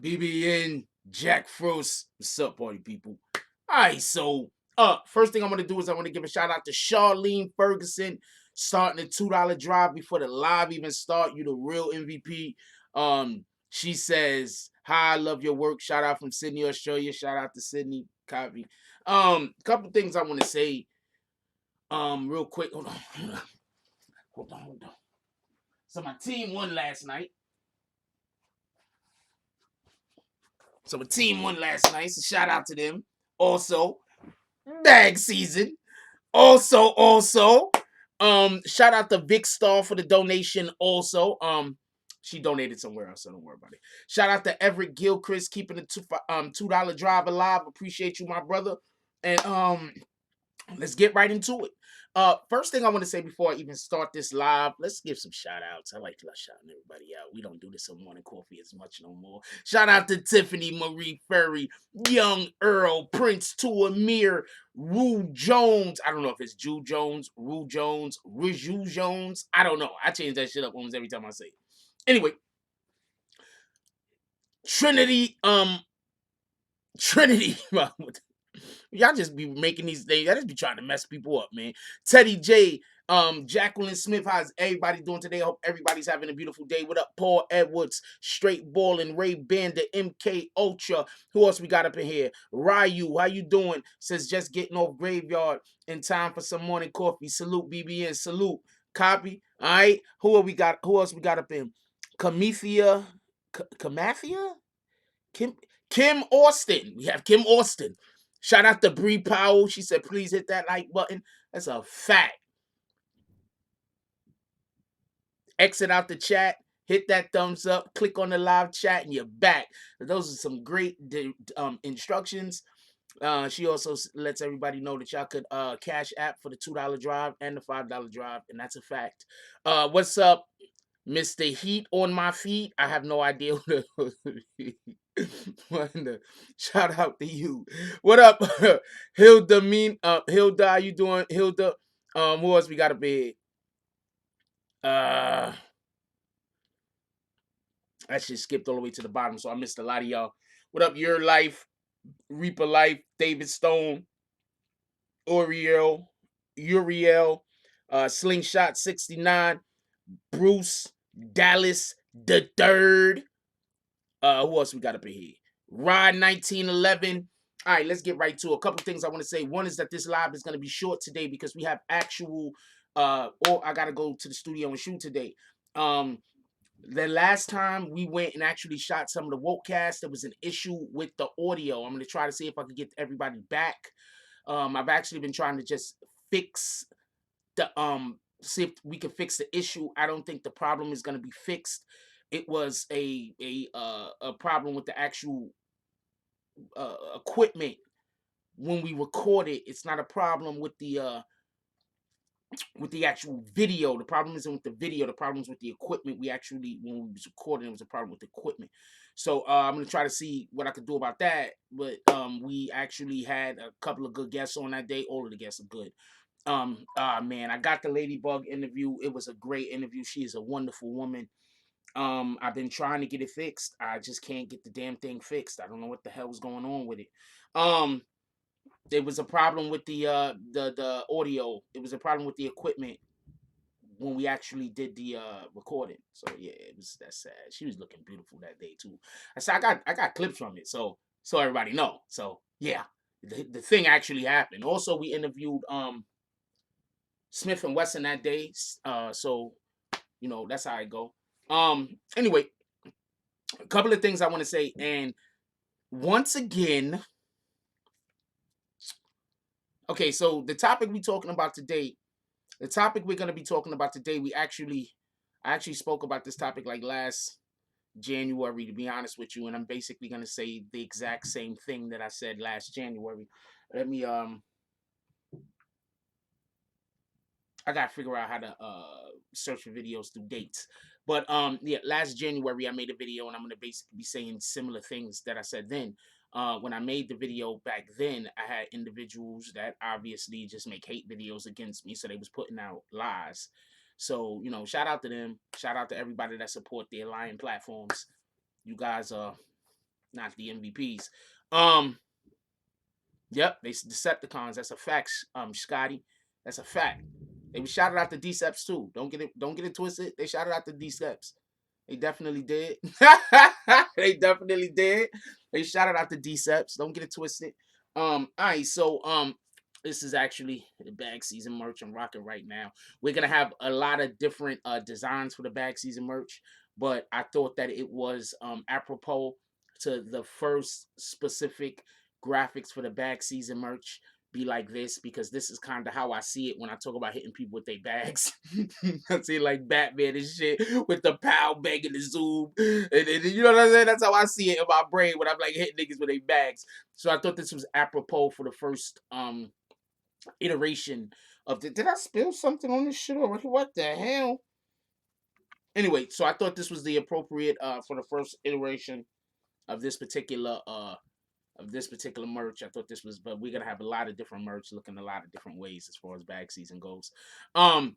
BBN, Jack Frost. What's up, party people? Alright, so first thing I'm gonna do is I want to give a shout out to Charlene Ferguson starting the $2 drive before the live even start. You the real MVP. She says, "Hi, I love your work." Shout out from Sydney, Australia. Shout out to Sydney. Copy. Couple things I want to say. Real quick. Hold on. Hold on. So my team won last night. So shout out to them. Also, bag season. Also, shout out to Vic Star for the donation. Also, she donated somewhere else, so don't worry about it. Shout out to Everett Gilchrist keeping the $2 drive alive. Appreciate you, my brother. And let's get right into it. First thing I want to say before I even start this live, let's give some shout outs. I like to shouting everybody out. We don't do this on Morning Coffee as much no more. Shout out to Tiffany Marie Ferry, Young Earl, Prince to Amir, Rue Jones. I don't know if it's Jew Jones, Rue Jones, Riju Jones. I don't know. I change that shit up almost every time I say it. Anyway, Trinity, Trinity. Y'all just be making these things. Y'all just be trying to mess people up, man. Teddy J, Jacqueline Smith, how's everybody doing today? I hope everybody's having a beautiful day. What up, Paul Edwards, Straight Ballin', Ray Bandit, MK Ultra. Who else we got up in here? Ryu, how you doing? Says just getting off graveyard in time for some morning coffee. Salute, BBN. Salute. Copy. All right. Who else we got up in? Camethia. Camathia? Kim Austin. We have Kim Austin. Shout out to Bree Powell. She said, please hit that like button. That's a fact. Exit out the chat. Hit that thumbs up. Click on the live chat and you're back. Those are some great instructions. She also lets everybody know that y'all could cash app for the $2 drive and the $5 drive. And that's a fact. What's up, Mr. Heat on my feet? I have no idea. Shout out to you. What up, Hilda? Hilda, how you doing, Hilda? Who else we got a bid? I just skipped all the way to the bottom, so I missed a lot of y'all. What up, Your Life, Reaper Life, David Stone, Uriel, Slingshot 69, Bruce, Dallas the Third. Who else we got up in here? Rod 1911. All right, let's get right to a couple things I want to say. One is that this live is going to be short today because we have actual or I got to go to the studio and shoot today. The last time we went and actually shot some of the Wokecast, there was an issue with the audio. I'm going to try to see if I can get everybody back. I've actually been trying to just fix the see if we can fix the issue. I don't think the problem is going to be fixed. It was a problem with the actual equipment when we record it. It's not a problem with the actual video. The problem isn't with the video. The problem is with the equipment. We actually, when we was recording, it was a problem with the equipment. So I'm gonna try to see what I could do about that. But we actually had a couple of good guests on that day. All of the guests are good. Man, I got the Ladybug interview. It was a great interview. She is a wonderful woman. I've been trying to get it fixed. I just can't get the damn thing fixed. I don't know what the hell was going on with it. There was a problem with the audio. It was a problem with the equipment when we actually did the recording. So yeah, that's sad. She was looking beautiful that day too. I got clips from it, so everybody know. So yeah, the thing actually happened. Also, we interviewed Smith and Wesson that day. So you know that's how I go. Anyway, a couple of things I want to say, and once again, okay, so the topic we're talking about today, the topic we're going to be talking about today, I actually spoke about this topic like last January, to be honest with you, and I'm basically going to say the exact same thing that I said last January. Let me, I got to figure out how to search for videos through dates. But yeah, last January I made a video and I'm gonna basically be saying similar things that I said then. When I made the video back then, I had individuals that obviously just make hate videos against me, so they was putting out lies. So you know, shout out to them. Shout out to everybody that support the Alliance platforms. You guys are not the MVPs. Um, yep, they Decepticons. That's a fact, Scotty. That's a fact. They shouted out the Deceps too. Don't get it twisted. They shouted out the Deceps. They definitely did. They definitely did. They shouted out the Deceps. Don't get it twisted. All right, so this is actually the bag season merch I'm rocking right now. We're gonna have a lot of different designs for the bag season merch, but I thought that it was apropos to the first specific graphics for the bag season merch be like this, because this is kind of how I see it when I talk about hitting people with their bags. I see like Batman and shit with the pow banging the zoom. And you know what I'm saying? That's how I see it in my brain when I'm like hitting niggas with their bags. So I thought this was apropos for the first iteration of the. Did I spill something on this shit already? What the hell? Anyway, so I thought this was the appropriate for the first iteration of this particular merch. I thought this was, but we're gonna have a lot of different merch looking a lot of different ways as far as bag season goes. All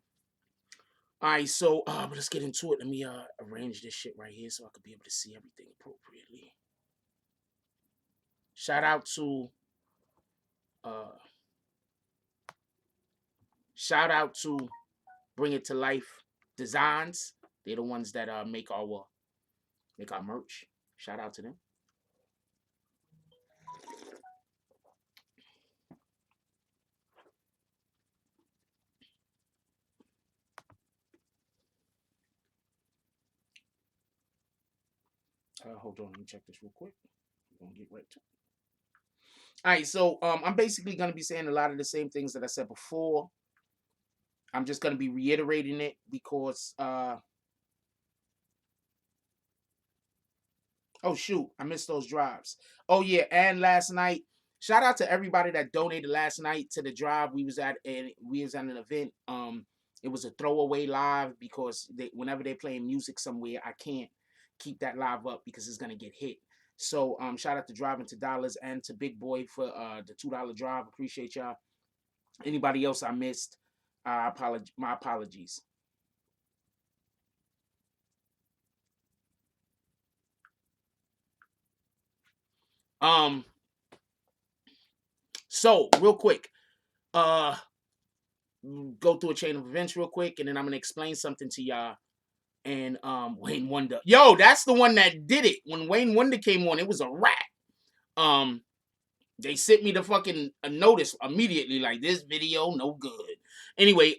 right, so but let's get into it. Let me arrange this shit right here so I could be able to see everything appropriately. Shout out to uh Bring It to Life Designs. They're the ones that make our merch. Shout out to them. Hold on, let me check this real quick. We're gonna get right to it. All right, so I'm basically gonna be saying a lot of the same things that I said before. I'm just gonna be reiterating it because oh shoot, I missed those drives. Oh yeah, and last night, shout out to everybody that donated last night to the drive. We was at an event. It was a throwaway live because whenever they're playing music somewhere, I can't keep that live up because it's gonna get hit. So shout out to Driving to Dollars and to Big Boy for the $2 drive. Appreciate y'all. Anybody else I missed, my apologies. Um, so real quick, uh, go through a chain of events real quick, and then I'm gonna explain something to y'all. And Wayne Wonder, yo, that's the one that did it. When Wayne Wonder came on, it was a wrap. Um, they sent me the fucking a notice immediately, like this video no good. Anyway,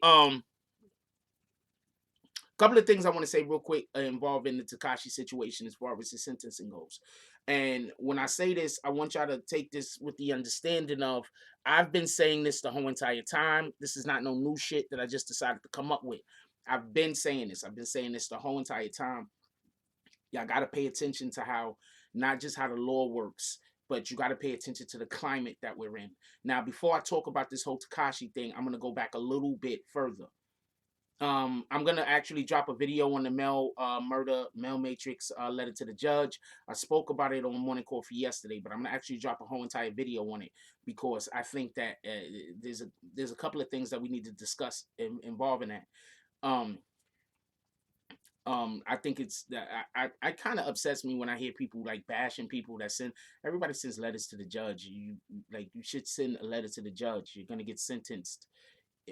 couple of things I want to say real quick involving the Tekashi situation as far as his sentencing goes. And when I say this, I want y'all to take this with the understanding of I've been saying this the whole entire time. This is not no new shit that I just decided to come up with. I've been saying this. I've been saying this the whole entire time. Y'all got to pay attention to how, not just how the law works, but you got to pay attention to the climate that we're in. Now, before I talk about this whole Tekashi thing, I'm going to go back a little bit further. I'm gonna actually drop a video on the Mel Matrix letter to the judge. I spoke about it on Morning Coffee yesterday, but I'm gonna actually drop a whole entire video on it because I think that there's a couple of things that we need to discuss involving that. Um, I think it's that I kind of upsets me when I hear people like bashing people that send. Everybody sends letters to the judge. You should send a letter to the judge. You're gonna get sentenced.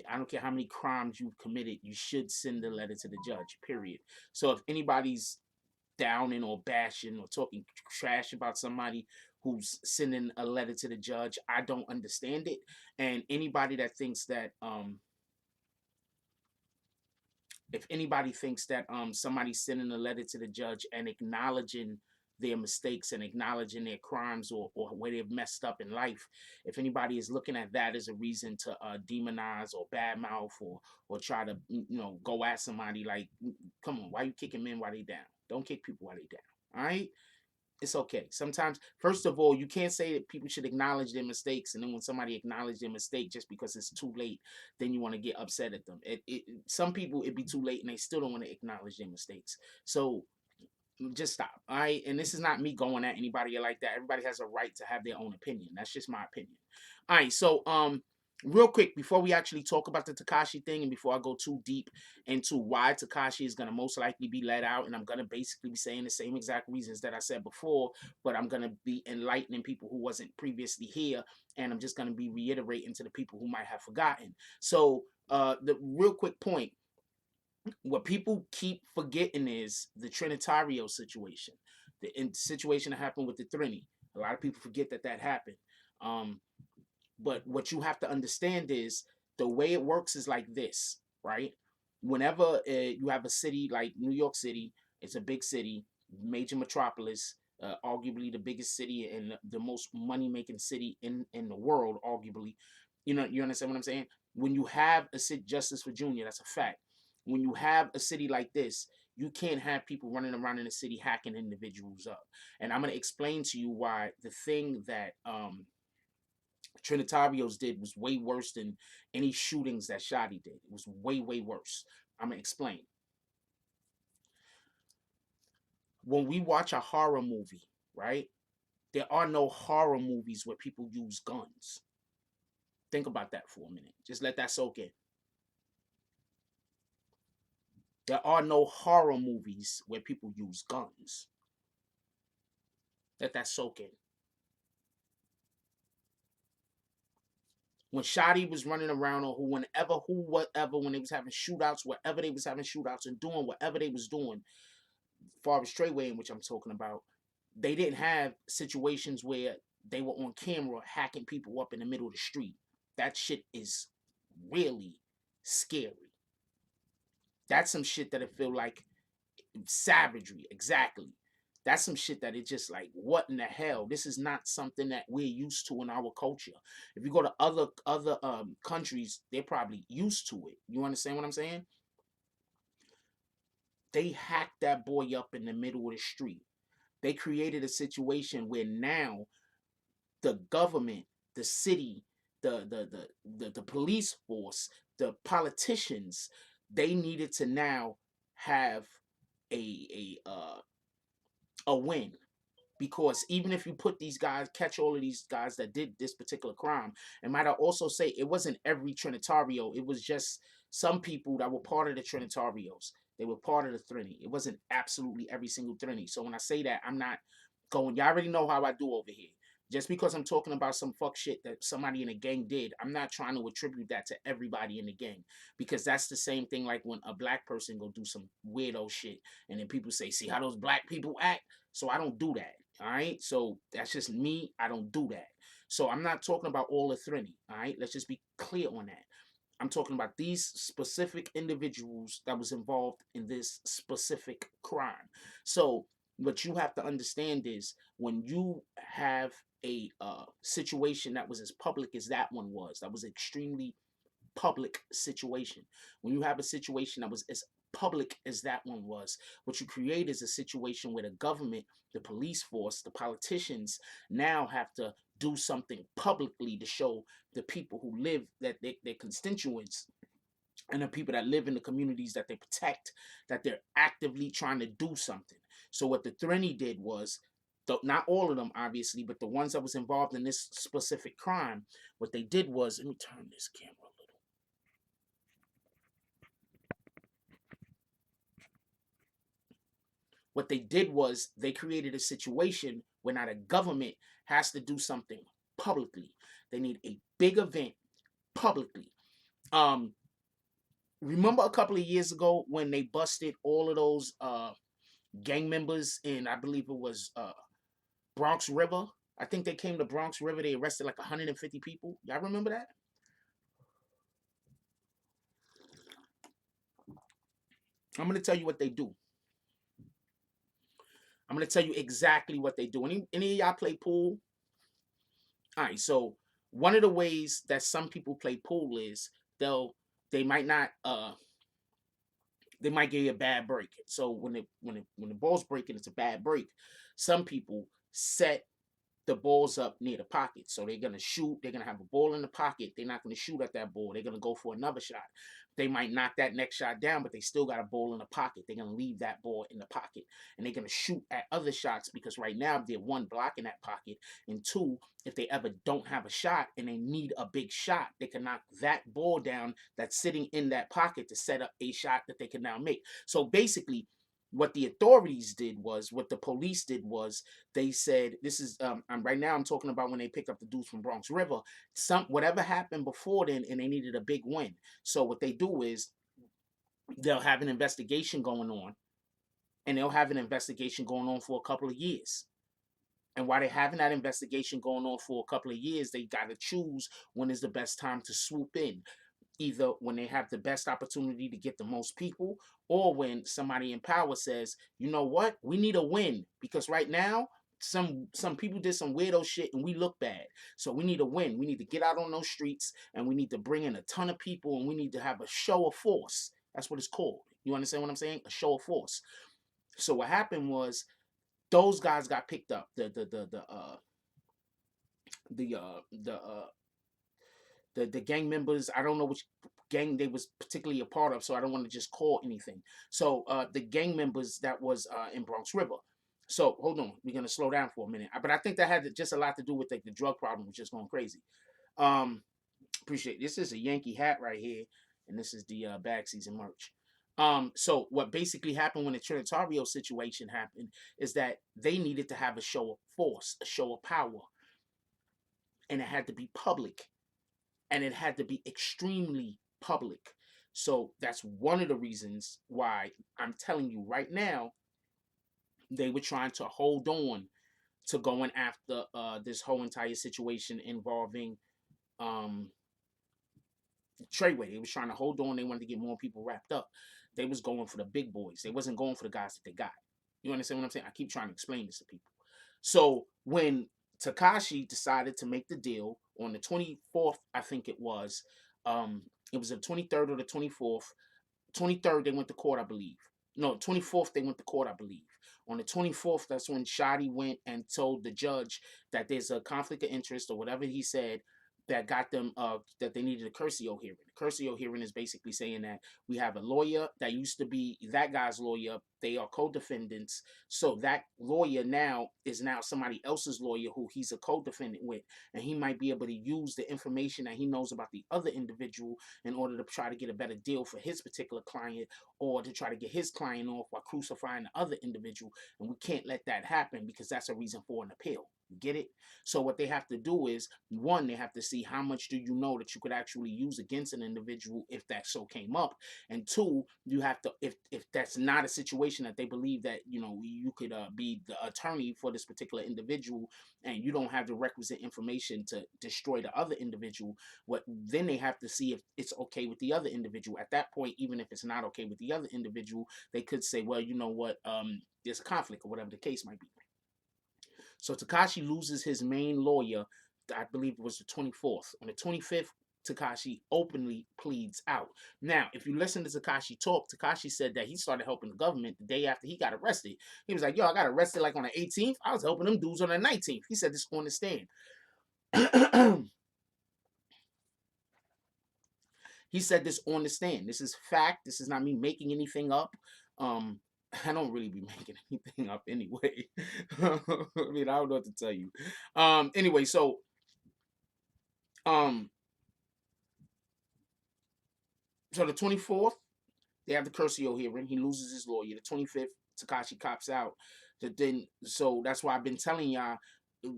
I don't care how many crimes you've committed, you should send a letter to the judge, period. So if anybody's downing or bashing or talking trash about somebody who's sending a letter to the judge, I don't understand it. And anybody that thinks that if anybody thinks that somebody's sending a letter to the judge and acknowledging their mistakes and acknowledging their crimes or where they've messed up in life, if anybody is looking at that as a reason to demonize or badmouth or try to go at somebody, like, come on, why you kicking men while they down? Don't kick people while they down. All right, it's okay. Sometimes, first of all, you can't say that people should acknowledge their mistakes, and then when somebody acknowledges their mistake just because it's too late, then you want to get upset at them. Some people, it'd be too late and they still don't want to acknowledge their mistakes. So just stop. All right, and this is not me going at anybody like that. Everybody has a right to have their own opinion. That's just my opinion. All right, so real quick, before we actually talk about the Tekashi thing, and before I go too deep into why Tekashi is going to most likely be let out, and I'm going to basically be saying the same exact reasons that I said before, but I'm going to be enlightening people who wasn't previously here, and I'm just going to be reiterating to the people who might have forgotten. So the real quick point, what people keep forgetting is the Trinitario situation, the situation that happened with the Trini. A lot of people forget that that happened. Um, but what you have to understand is the way it works is like this, right? Whenever you have a city like New York City, it's a big city, major metropolis, arguably the biggest city and the most money making city in the world, arguably. You know, you understand what I'm saying? When you have a city, Justice for Junior, that's a fact. When you have a city like this, you can't have people running around in the city hacking individuals up. And I'm going to explain to you why the thing that Trinitarios did was way worse than any shootings that Shotty did. It was way, way worse. I'm going to explain. When we watch a horror movie, right, there are no horror movies where people use guns. Think about that for a minute. Just let that soak in. There are no horror movies where people use guns. Let that soak in. When Shotty was running around, or whatever, when they was having shootouts, whatever they was having shootouts and doing whatever they was doing, far as Treyway, in which I'm talking about, they didn't have situations where they were on camera hacking people up in the middle of the street. That shit is really scary. That's some shit that I feel like savagery. Exactly. That's some shit that it's just like, what in the hell? This is not something that we're used to in our culture. If you go to other countries, they're probably used to it. You understand what I'm saying? They hacked that boy up in the middle of the street. They created a situation where now the government, the city, the police force, the politicians, they needed to now have a win, because even if you put these guys, catch all of these guys that did this particular crime, and might I also say it wasn't every Trinitario, it was just some people that were part of the Trinitarios. They were part of the Trini. It wasn't absolutely every single Trini. So when I say that, I'm not going, y'all already know how I do over here. Just because I'm talking about some fuck shit that somebody in a gang did, I'm not trying to attribute that to everybody in the gang, because that's the same thing like when a black person go do some weirdo shit and then people say, see how those black people act? So I don't do that. All right. So that's just me. I don't do that. So I'm not talking about all of Trini. All right. Let's just be clear on that. I'm talking about these specific individuals that was involved in this specific crime. So what you have to understand is when you have a situation that was as public as that one was, that was extremely public situation. When you have a situation that was as public as that one was, what you create is a situation where the government, the police force, the politicians now have to do something publicly to show the people who live, that their constituents and the people that live in the communities that they protect, that they're actively trying to do something. So what the Trini did was, not all of them obviously, but the ones that was involved in this specific crime, what they did was, let me turn this camera a little. What they did was they created a situation where now the government has to do something publicly. They need a big event publicly. Remember a couple of years ago when they busted all of those gang members in, I believe it was Bronx River? I think they came to Bronx River. They arrested like 150 people. Y'all remember that? I'm going to tell you what they do. I'm going to tell you exactly what they do. Any of y'all play pool? All right, so one of the ways that some people play pool is they might not they might give you a bad break. So when the ball's breaking, it's a bad break. Some people set the ball's up near the pocket. So they're going to shoot. They're going to have a ball in the pocket. They're not going to shoot at that ball. They're going to go for another shot. They might knock that next shot down, but they still got a ball in the pocket. They're going to leave that ball in the pocket. And they're going to shoot at other shots because right now they're one, blocking that pocket. And two, if they ever don't have a shot and they need a big shot, they can knock that ball down that's sitting in that pocket to set up a shot that they can now make. So basically, what the authorities did was, what the police did was, they said, this is right now I'm talking about when they picked up the dudes from Bronx River. Whatever happened before then, and they needed a big win. So what they do is they'll have an investigation going on, and they'll have an investigation going on for a couple of years. And while they're having that investigation going on for a couple of years, they got to choose when is the best time to swoop in. Either when they have the best opportunity to get the most people, or when somebody in power says, you know what, we need a win, because right now some people did some weirdo shit and we look bad. So we need a win. We need to get out on those streets, and we need to bring in a ton of people, and we need to have a show of force. That's what it's called. You understand what I'm saying? A show of force. So what happened was those guys got picked up. The gang members, I don't know which gang they was particularly a part of, so I don't want to just call anything. So the gang members that was in Bronx River. So hold on, we're gonna slow down for a minute. But I think that had just a lot to do with the drug problem, which is going crazy. Appreciate this is a Yankee hat right here, and this is the bag season merch. So what basically happened when the Trinitario situation happened is that they needed to have a show of force, a show of power, and it had to be public. And it had to be extremely public. So that's one of the reasons why I'm telling you right now, they were trying to hold on to going after this whole entire situation involving Treyway. They was trying to hold on. They wanted to get more people wrapped up. They was going for the big boys. They wasn't going for the guys that they got. You understand what I'm saying? I keep trying to explain this to people. So when Tekashi decided to make the deal on the 24th, I think it was the 23rd or the 24th. 23rd, they went to court, I believe. No, 24th, they went to court, I believe. On the 24th, that's when Shotty went and told the judge that there's a conflict of interest or whatever he said that got them that they needed a Curcio hearing. The Curcio hearing is basically saying that we have a lawyer that used to be that guy's lawyer. They are co-defendants. So that lawyer now is somebody else's lawyer who he's a co-defendant with. And he might be able to use the information that he knows about the other individual in order to try to get a better deal for his particular client, or to try to get his client off while crucifying the other individual. And we can't let that happen because that's a reason for an appeal. Get it? So what they have to do is, one, they have to see how much do you know that you could actually use against an individual if that so came up, and two, you have to, if that's not a situation that they believe that you could be the attorney for this particular individual, and you don't have the requisite information to destroy the other individual, then they have to see if it's okay with the other individual. At that point, even if it's not okay with the other individual, they could say, well, you know what, there's a conflict or whatever the case might be. So Tekashi loses his main lawyer, I believe it was the 24th. On the 25th, Tekashi openly pleads out. Now, if you listen to Tekashi talk, Tekashi said that he started helping the government the day after he got arrested. He was like, yo, I got arrested like on the 18th. I was helping them dudes on the 19th. He said this on the stand. He said this on the stand. This is fact. This is not me making anything up. I don't really be making anything up anyway. I mean, I don't know what to tell you. Anyway, so the 24th, they have the Curcio hearing. He loses his lawyer. The 25th, Tekashi cops out. So that's why I've been telling y'all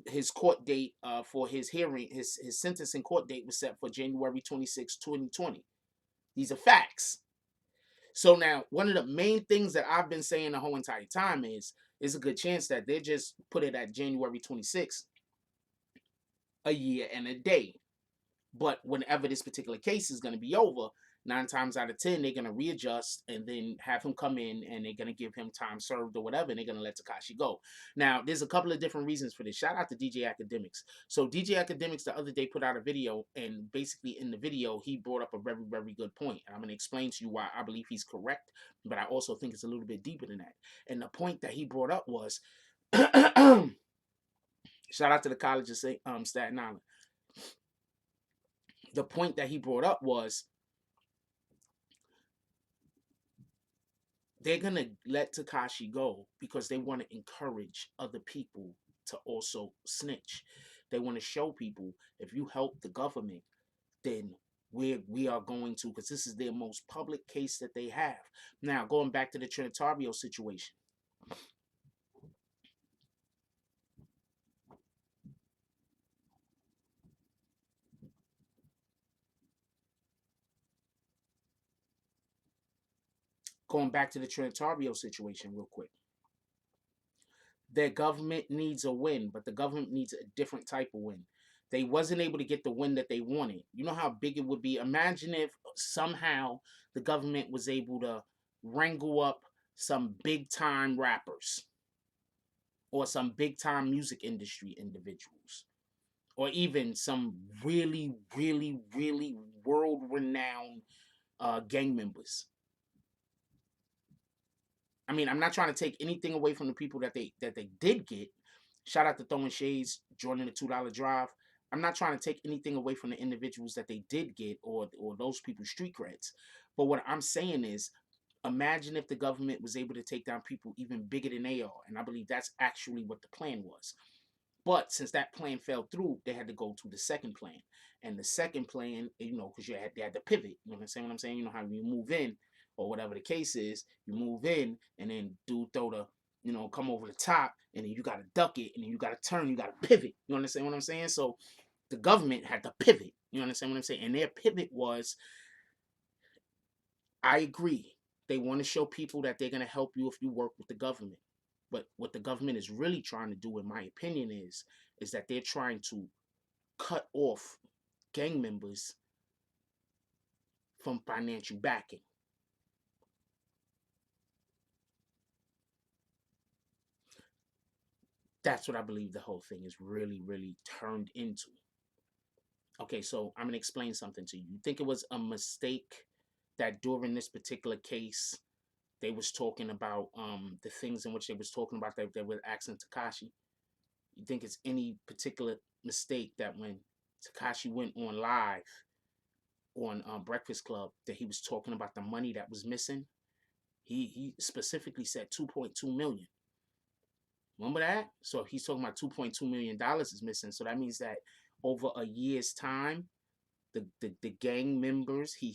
his court date for his hearing, his sentencing court date was set for January 26, 2020. These are facts. So now, one of the main things that I've been saying the whole entire time is a good chance that they just put it at January 26th, a year and a day. But whenever this particular case is going to be over, 9 times out of 10, they're going to readjust and then have him come in, and they're going to give him time served or whatever, and they're going to let Tekashi go. Now, there's a couple of different reasons for this. Shout out to DJ Academics. So DJ Academics the other day put out a video, and basically in the video, he brought up a very, very good point. And I'm going to explain to you why I believe he's correct, but I also think it's a little bit deeper than that. And the point that he brought up was, Shout out to the College of Staten Island. The point that he brought up was they're gonna let Tekashi go because they want to encourage other people to also snitch. They want to show people, if you help the government, then we are going to, because this is their most public case that they have. Now, going back to the Trinitario situation. Going back to the Trinitario situation real quick. Their government needs a win, but the government needs a different type of win. They wasn't able to get the win that they wanted. You know how big it would be? Imagine if somehow the government was able to wrangle up some big time rappers or some big time music industry individuals or even some really, really, really world renowned gang members. I mean, I'm not trying to take anything away from the people that they did get. Shout out to Throwing Shades, joining the $2 drive. I'm not trying to take anything away from the individuals that they did get or those people's street creds. But what I'm saying is, imagine if the government was able to take down people even bigger than they are. And I believe that's actually what the plan was. But since that plan fell through, they had to go to the second plan. And the second plan, you know, because they had to pivot. You know what I'm saying? You know how you move in or whatever the case is, you move in and then dude throw the, you know, come over the top and then you got to duck it and then you got to turn, you got to pivot. You understand what I'm saying? So the government had to pivot. You understand what I'm saying? And their pivot was, I agree. They want to show people that they're going to help you if you work with the government. But what the government is really trying to do, in my opinion, is that they're trying to cut off gang members from financial backing. That's what I believe the whole thing is really, really turned into. Okay, so I'm gonna explain something to you. You think it was a mistake that during this particular case they was talking about the things in which they was talking about that they were asking Tekashi? You think it's any particular mistake that when Tekashi went on live on Breakfast Club that he was talking about the money that was missing? He specifically said 2.2 million. Remember that? So he's talking about $2.2 million is missing. So that means that over a year's time, the gang members he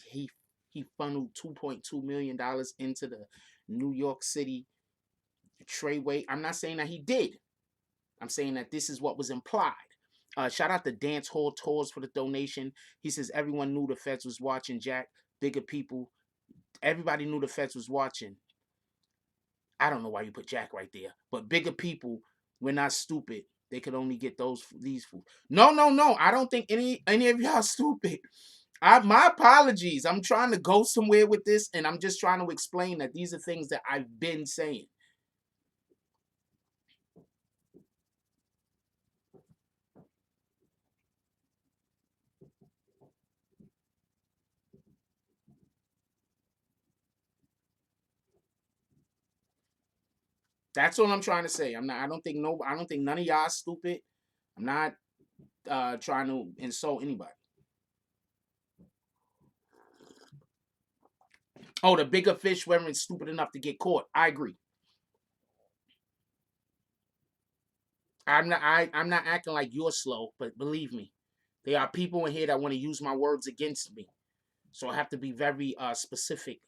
funneled $2.2 million into the New York City Treyway. I'm not saying that he did. I'm saying that this is what was implied. Shout out to Dance Hall Tours for the donation. He says everyone knew the feds was watching, Jack. Bigger people. Everybody knew the feds was watching. I don't know why you put Jack right there, but bigger people, we're not stupid. They could only get these fools. No, no, no. I don't think any of y'all stupid. My apologies. I'm trying to go somewhere with this, and I'm just trying to explain that these are things that I've been saying. That's all I'm trying to say. I don't think none of y'all stupid. I'm not trying to insult anybody. Oh, the bigger fish weren't stupid enough to get caught. I agree. I'm not acting like you're slow, but believe me, there are people in here that want to use my words against me. So I have to be very specific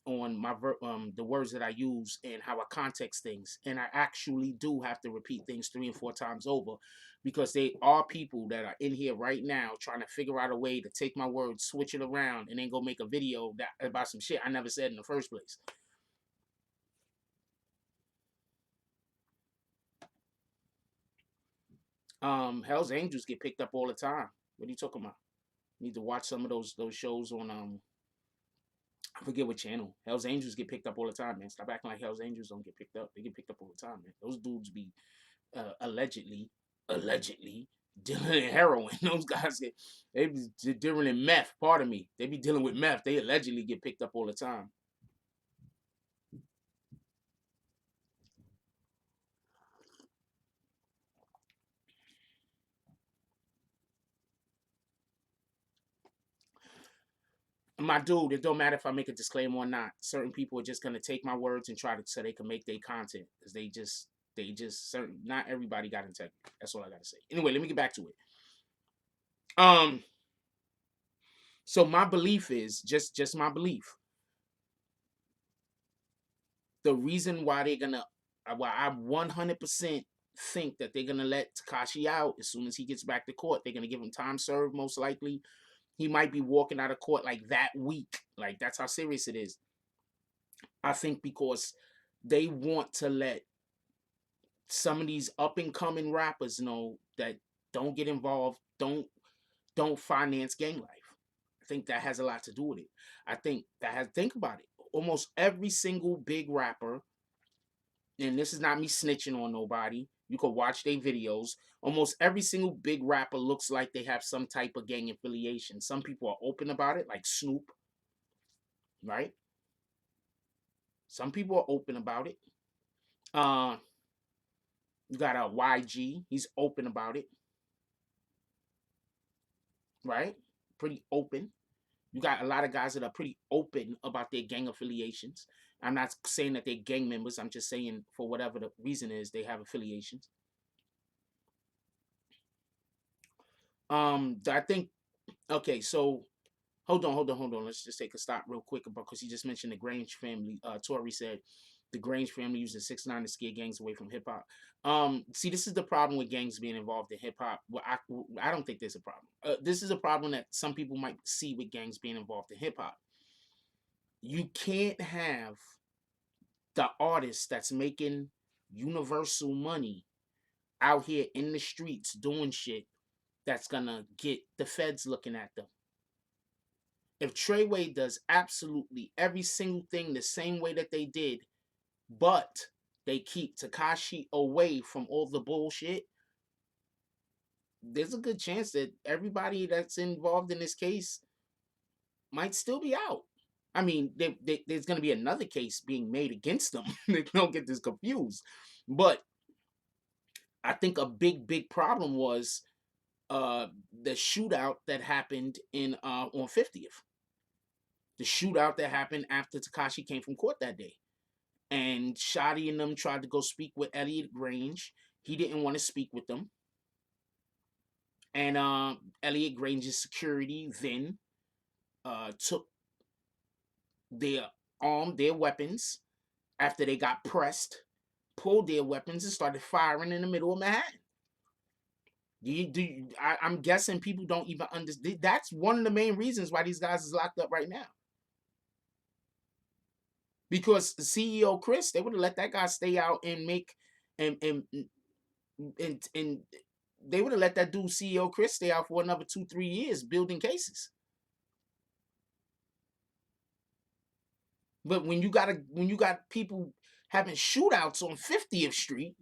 on the words that I use and how I context things. And I actually do have to repeat things 3 and 4 times over because there are people that are in here right now trying to figure out a way to take my words, switch it around, and then go make a video about some shit I never said in the first place. Hell's Angels get picked up all the time. What are you talking about? You need to watch some of those shows on I forget what channel. Hell's Angels get picked up all the time, man. Stop acting like Hell's Angels don't get picked up. They get picked up all the time, man. Those dudes be allegedly dealing in heroin. Those guys they be dealing in meth. Pardon me. They be dealing with meth. They allegedly get picked up all the time. My dude, it don't matter if I make a disclaimer or not. Certain people are just gonna take my words and try to so they can make their content because they just certain not everybody got integrity. That's all I gotta say. Anyway, let me get back to it. Um, so my belief is just my belief. The reason why they're gonna why I 100% think that they're gonna let Tekashi out as soon as he gets back to court. They're gonna give him time served, most likely. He might be walking out of court like that week. Like that's how serious it is. I think because they want to let some of these up and coming rappers know that don't get involved, don't finance gang life. I think that has a lot to do with it. I think that has think about it. Almost every single big rapper, and this is not me snitching on nobody. You can watch their videos. Almost every single big rapper looks like they have some type of gang affiliation. Some people are open about it, like Snoop, right? Some people are open about it. Uh, you got a YG. He's open about it, right? Pretty open. You got a lot of guys that are pretty open about their gang affiliations. I'm not saying that they're gang members. I'm just saying for whatever the reason is, they have affiliations. I think okay. So hold on. Let's just take a stop real quick because he just mentioned the Grange family. Tory said the Grange family using 6ix9ine to scare gangs away from hip hop. See, this is the problem with gangs being involved in hip hop. Well, I don't think there's a problem. This is a problem that some people might see with gangs being involved in hip hop. You can't have the artist that's making universal money out here in the streets doing shit that's gonna get the feds looking at them. If Treyway does absolutely every single thing the same way that they did, but they keep Tekashi away from all the bullshit, there's a good chance that everybody that's involved in this case might still be out. I mean, there's going to be another case being made against them. They don't get this confused. But I think a big problem was the shootout that happened in on 50th. The shootout that happened after Tekashi came from court that day. And Shotty and them tried to go speak with Elliot Grange. He didn't want to speak with them. And Elliot Grange's security then took their weapons after they got pressed, pulled their weapons and started firing in the middle of Manhattan. I'm guessing people don't even understand. That's one of the main reasons why these guys is locked up right now. Because CEO Chris, they would have let that guy stay out and make and they would have let that dude CEO Chris stay out for another 2-3 years building cases. But when you got people having shootouts on 50th Street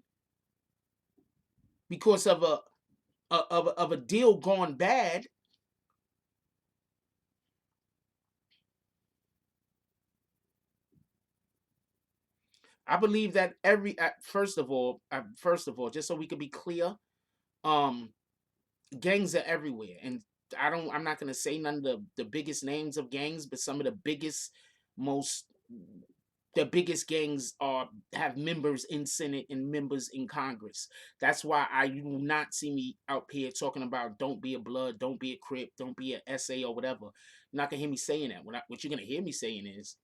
because of a deal gone bad, I believe that first of all, just so we can be clear, um, gangs are everywhere, and I'm not gonna say none of the biggest names of gangs, but some of the biggest gangs have members in Senate and members in Congress. That's why you will not see me out here talking about don't be a Blood, don't be a Crip, don't be a SA or whatever. You're not gonna hear me saying that. What you're gonna hear me saying is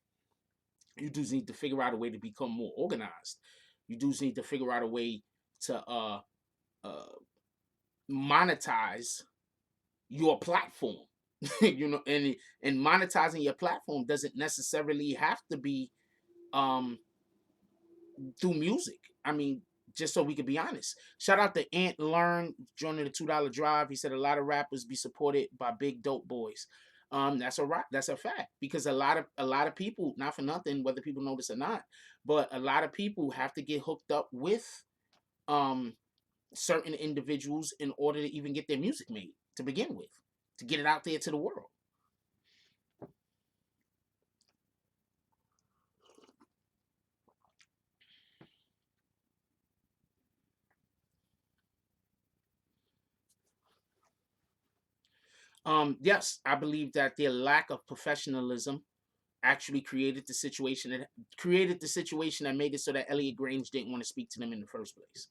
you dudes need to figure out a way to become more organized. You dudes need to figure out a way to uh monetize your platform. And monetizing your platform doesn't necessarily have to be um through music. I mean, just so we could be honest. Shout out to Ant Learn joining the $2 drive. He said a lot of rappers be supported by big dope boys. That's a fact because a lot of people, not for nothing, whether people know this or not, but a lot of people have to get hooked up with um certain individuals in order to even get their music made to begin with, to get it out there to the world. Yes, I believe that their lack of professionalism actually created the situation that made it so that Elliot Grange didn't want to speak to them in the first place.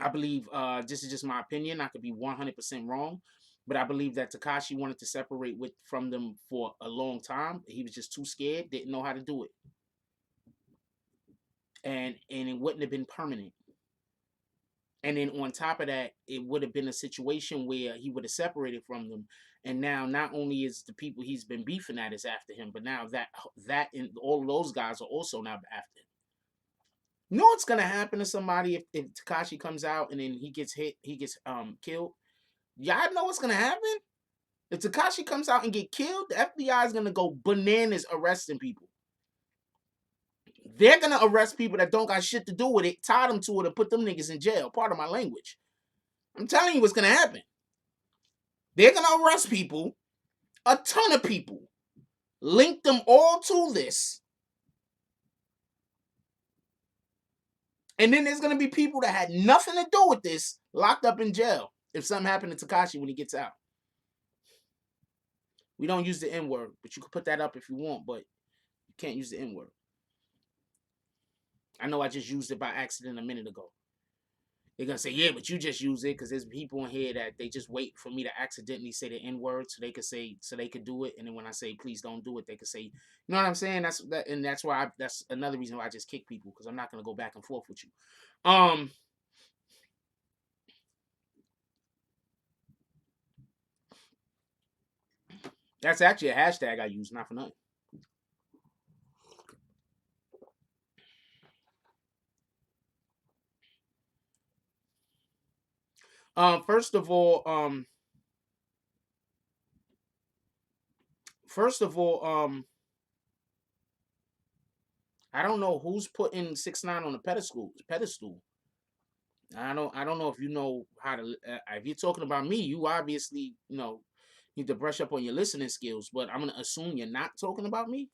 I believe this is just my opinion. I could be 100% wrong, but I believe that Tekashi wanted to separate from them for a long time. He was just too scared, didn't know how to do it, and it wouldn't have been permanent. And then on top of that, it would have been a situation where he would have separated from them. And now, not only is the people he's been beefing at is after him, but now that and all of those guys are also now after him. You know what's gonna happen to somebody if Tekashi comes out and then he gets hit, he gets killed. Y'all know what's gonna happen? If Tekashi comes out and get killed, the FBI is gonna go bananas arresting people. They're gonna arrest people that don't got shit to do with it, tie them to it, and put them niggas in jail. Part of my language. I'm telling you what's gonna happen. They're gonna arrest people, a ton of people, link them all to this. And then there's gonna be people that had nothing to do with this locked up in jail if something happened to Tekashi when he gets out. We don't use the N-word, but you can put that up if you want, but you can't use the N-word. I know I just used it by accident a minute ago. They're gonna say, yeah, but you just use it because there's people in here that they just wait for me to accidentally say the N-word so they could do it. And then when I say please don't do it, they could say, you know what I'm saying? That's why that's another reason why I just kick people, because I'm not gonna go back and forth with you. That's actually a hashtag I use, not for nothing. First of all, I don't know who's putting 6ix9ine on the pedestal. I don't know if you know how to. If you're talking about me, you obviously need to brush up on your listening skills. But I'm gonna assume you're not talking about me.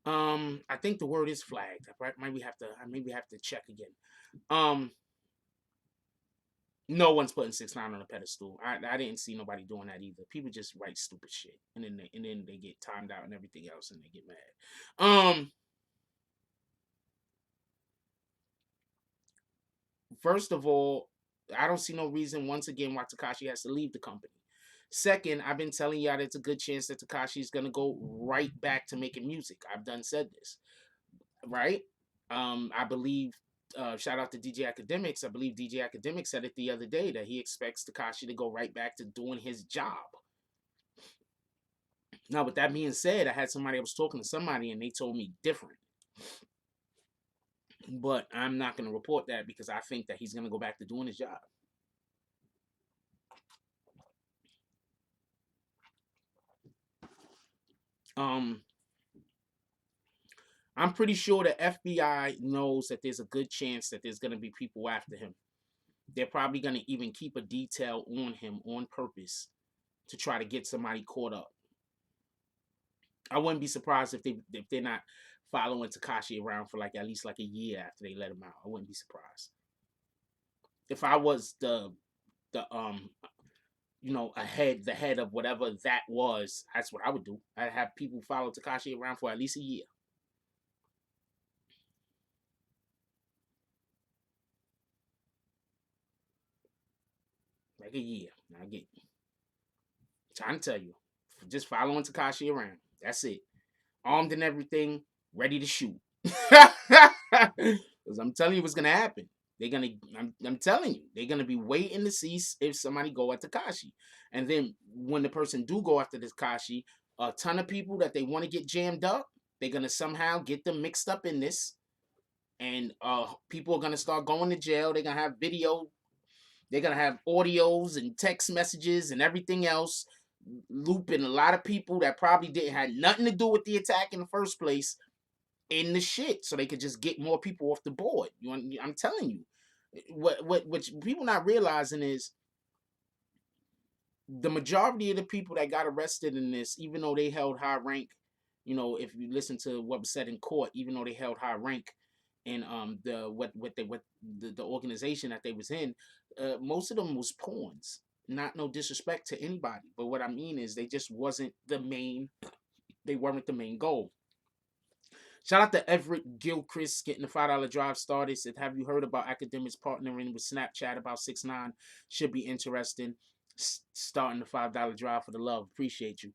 I think the word is flagged. I maybe have to check again. No one's putting 6ix9ine on a pedestal. I didn't see nobody doing that either. People just write stupid shit, and then they get timed out and everything else, and they get mad. First of all, I don't see no reason once again why Tekashi has to leave the company. Second, I've been telling y'all that it's a good chance that Tekashi is gonna go right back to making music. I've done said this, right? I believe. Shout out to DJ Academics. I believe DJ Academics said it the other day that he expects Tekashi to go right back to doing his job. Now, with that being said, I was talking to somebody and they told me different. But I'm not going to report that because I think that he's going to go back to doing his job. I'm pretty sure the FBI knows that there's a good chance that there's going to be people after him. They're probably going to even keep a detail on him on purpose to try to get somebody caught up. I wouldn't be surprised if they're not following Tekashi around for at least a year after they let him out. I wouldn't be surprised. If I was the the head of whatever that was, that's what I would do. I'd have people follow Tekashi around for at least a year. Like a year. I get trying to tell you. Just following Tekashi around. That's it. Armed and everything, ready to shoot. Because I'm telling you what's gonna happen. I'm telling you, they're gonna be waiting to see if somebody go at Tekashi. And then when the person do go after Tekashi, a ton of people that they want to get jammed up, they're gonna somehow get them mixed up in this. And people are gonna start going to jail. They're gonna have video, they're gonna have audios and text messages and everything else, looping a lot of people that probably didn't have nothing to do with the attack in the first place in the shit, so they could just get more people off the board. I'm telling you, what people not realizing is the majority of the people that got arrested in this, even though they held high rank, if you listen to what was said in court, even though they held high rank, and the organization that they was in, most of them was pawns. Not no disrespect to anybody, but what I mean is they just wasn't the main. They weren't the main goal. Shout out to Everett Gilchrist getting the $5 drive started. Said, have you heard about academics partnering with Snapchat about 6ix9ine? Should be interesting. Starting the $5 drive for the love. Appreciate you.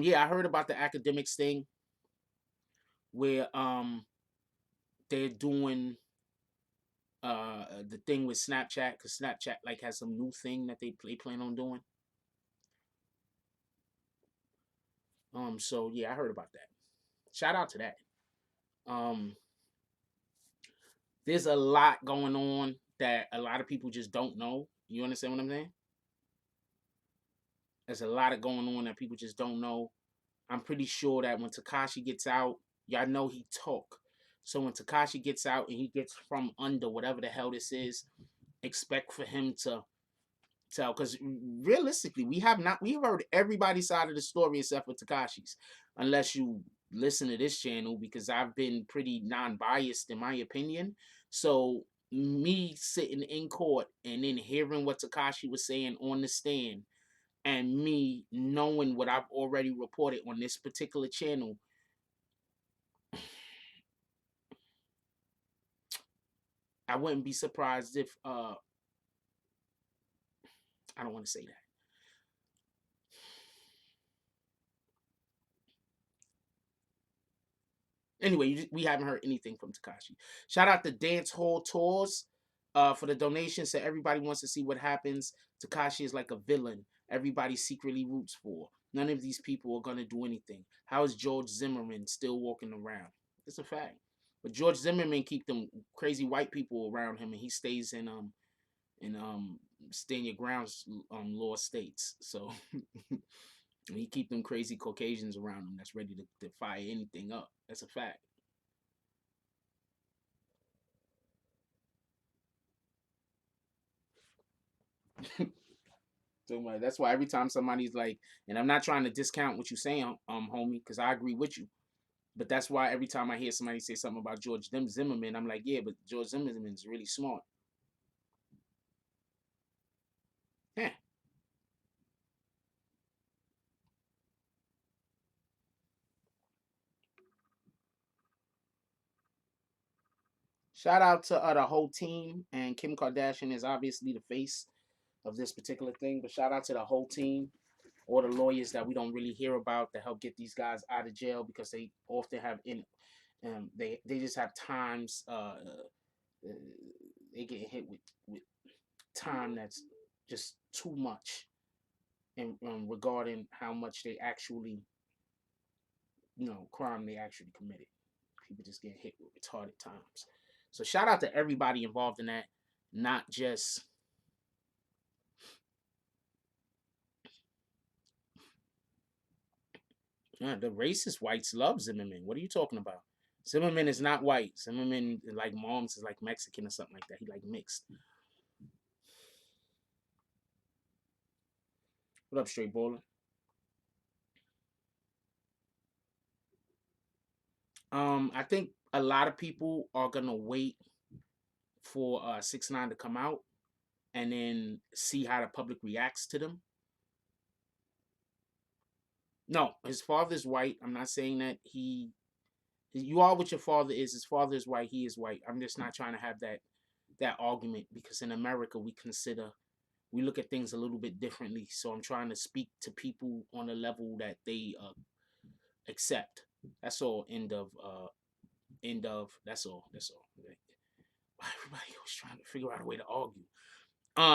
Yeah, I heard about the academics thing where they're doing the thing with Snapchat, because Snapchat like has some new thing that they plan on doing. So yeah, I heard about that. Shout out to that. Um, there's a lot going on that a lot of people just don't know. You understand what I'm saying? There's a lot of going on that people just don't know. I'm pretty sure that when Tekashi gets out, y'all know he talk. So when Tekashi gets out and he gets from under whatever the hell this is, expect for him to tell. Because realistically, we've heard everybody's side of the story except for Tekashi's, unless you listen to this channel, because I've been pretty non-biased in my opinion. So me sitting in court and then hearing what Tekashi was saying on the stand, and me knowing what I've already reported on this particular channel, I wouldn't be surprised if I don't want to say that. Anyway, we haven't heard anything from Tekashi. Shout out to Dance Hall Tours for the donations. So everybody wants to see what happens. Tekashi is like a villain. Everybody secretly roots for. None of these people are gonna do anything. How is George Zimmerman still walking around? It's a fact. But George Zimmerman keep them crazy white people around him, and he stays in stand your grounds law states. So he keep them crazy Caucasians around him that's ready to fire anything up. That's a fact. So that's why every time somebody's like, and I'm not trying to discount what you're saying, homie, because I agree with you. But that's why every time I hear somebody say something about George Zimmerman, I'm like, yeah, but George Zimmerman's really smart. Yeah. Shout out to the whole team, and Kim Kardashian is obviously the face of this particular thing. But shout out to the whole team, all the lawyers that we don't really hear about that help get these guys out of jail, because they often have they just have times they get hit with time that's just too much, and regarding how much they actually, crime they actually committed. People just get hit with retarded times. So shout out to everybody involved in that, not just the racist whites love Zimmerman. What are you talking about? Zimmerman is not white. Zimmerman, like mom's, is like Mexican or something like that. He like mixed. What up, straight baller? I think a lot of people are gonna wait for 6ix9ine to come out and then see how the public reacts to them. No, his father's white. I'm not saying that you are what your father is. His father is white. He is white. I'm just not trying to have that argument, because in America we look at things a little bit differently. So I'm trying to speak to people on a level that they accept. That's all. End of. End of. That's all. That's all. Everybody was trying to figure out a way to argue.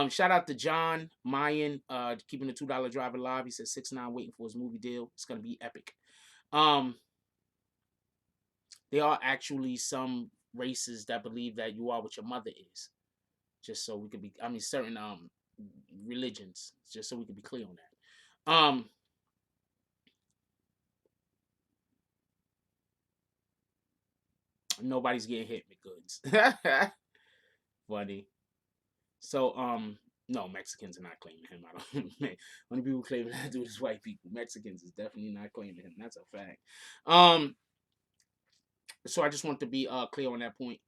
Shout out to John Mayan, keeping the $2 drive alive. He said 6ix9ine waiting for his movie deal. It's gonna be epic. Um, there are actually some races that believe that you are what your mother is. Just so we could be, I mean, certain religions, just so we could be clear on that. Nobody's getting hit with goods. Funny. So no, Mexicans are not claiming him. I don't. Only people claiming that dude is white people. Mexicans is definitely not claiming him. That's a fact. So I just want to be clear on that point.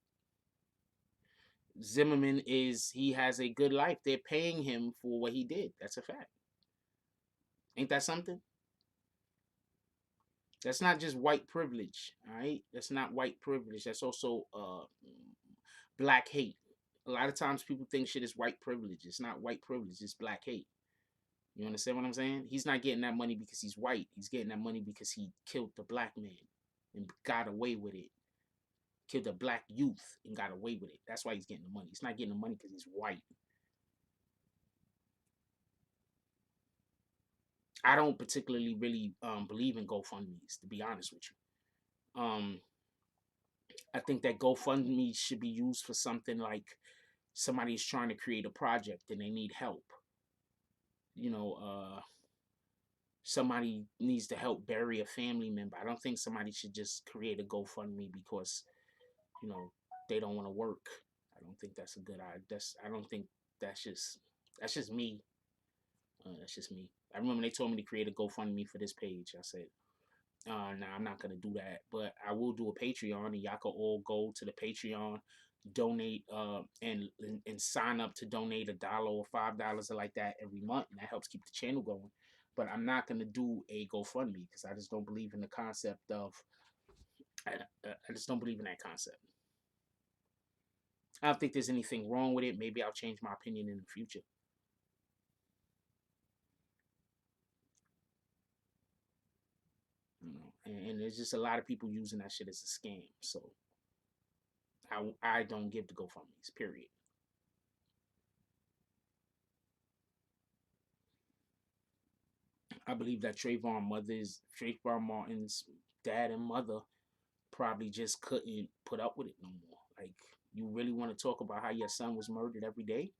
Zimmerman he has a good life. They're paying him for what he did. That's a fact. Ain't that something? That's not just white privilege, all right? That's not white privilege. That's also black hate. A lot of times people think shit is white privilege. It's not white privilege. It's black hate. You understand what I'm saying? He's not getting that money because he's white. He's getting that money because he killed the black man and got away with it. Killed the black youth and got away with it. That's why he's getting the money. He's not getting the money because he's white. I don't particularly really believe in GoFundMe's, to be honest with you. I think that GoFundMe should be used for something like somebody's trying to create a project and they need help. You know, somebody needs to help bury a family member. I don't think somebody should just create a GoFundMe because, you know, they don't want to work. I don't think that's a good idea. I don't think that's just me. That's just me. I remember they told me to create a GoFundMe for this page. I said, nah, I'm not gonna do that. But I will do a Patreon, and y'all can all go to the Patreon, donate, and sign up to donate $1 or $5 or like that every month, and that helps keep the channel going. But I'm not gonna do a GoFundMe because I just don't believe in the concept of. I just don't believe in that concept. I don't think there's anything wrong with it. Maybe I'll change my opinion in the future. You know, and there's just a lot of people using that shit as a scam. So I don't give the GoFundMe's. Period. I believe that Trayvon Martin's dad and mother probably just couldn't put up with it no more. Like, you really want to talk about how your son was murdered every day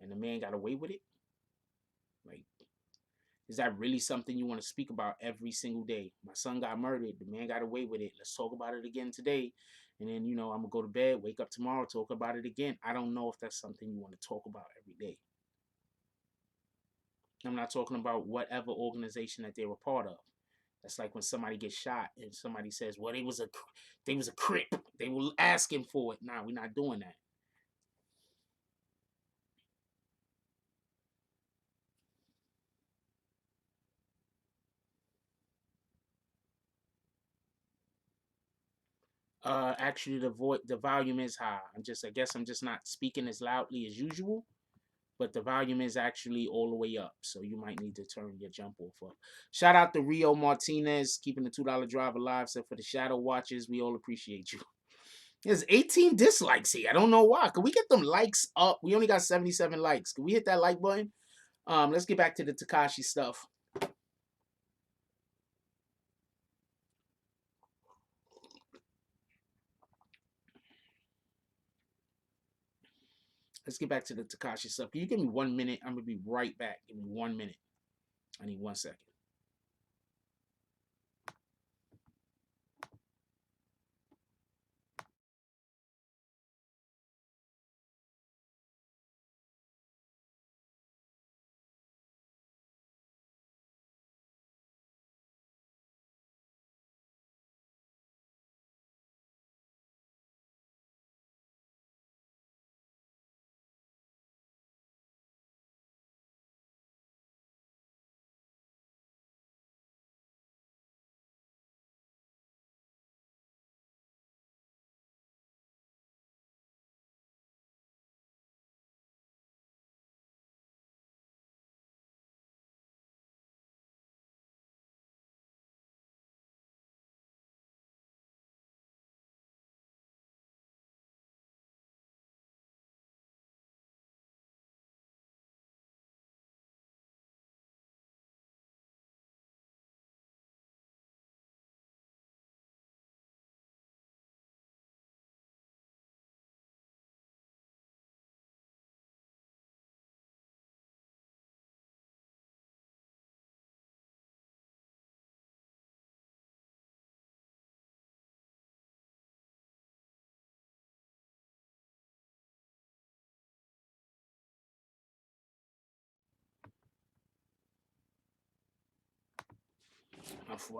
and the man got away with it? Like, is that really something you want to speak about every single day? My son got murdered. The man got away with it. Let's talk about it again today. And then, I'm going to go to bed, wake up tomorrow, talk about it again. I don't know if that's something you want to talk about every day. I'm not talking about whatever organization that they were part of. That's like when somebody gets shot and somebody says, "Well, they was a crip. They were asking for it." Nah, we're not doing that. Actually, the volume is high. I guess I'm just not speaking as loudly as usual, but the volume is actually all the way up. So you might need to turn your jump off up. Shout out to Rio Martinez keeping the $2 drive alive. So for the Shadow Watchers, we all appreciate you. There's 18 dislikes here. I don't know why. Can we get them likes up? We only got 77 likes. Can we hit that like button? Let's get back to the Tekashi stuff. Let's get back to the Tekashi stuff. Can you give me 1 minute? I'm gonna be right back. Give me 1 minute. I need 1 second.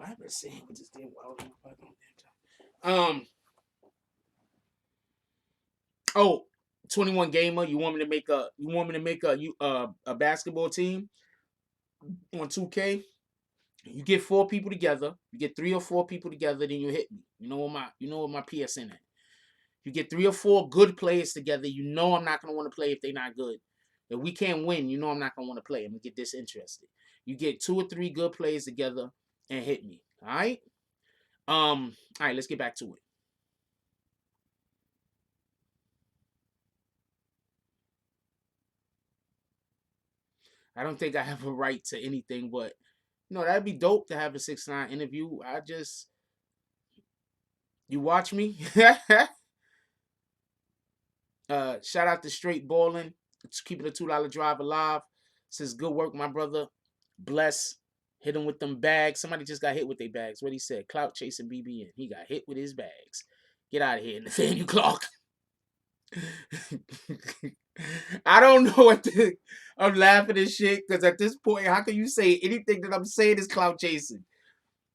I've been saying with this damn wild. Um. Oh, 21 gamer. You want me to make a basketball team on 2K? You get 4 people together. You get 3 or 4 people together, then you hit me. You know what my PSN at. You get 3 or 4 good players together. You know I'm not gonna want to play if they're not good. If we can't win, you know I'm not gonna want to play. I'm gonna get disinterested. You get 2 or 3 good players together and hit me. All right. All right. Let's get back to it. I don't think I have a right to anything, but that'd be dope to have a 6ix9ine interview. You watch me. Shout out to Straight Ballin'. It's keeping the $2 drive alive. Says good work, my brother. Bless. Hit him with them bags. Somebody just got hit with their bags. What he said? Clout chasing BBN. He got hit with his bags. Get out of here, Nathaniel Clark. I don't know what to. I'm laughing at shit because at this point, how can you say anything that I'm saying is clout chasing?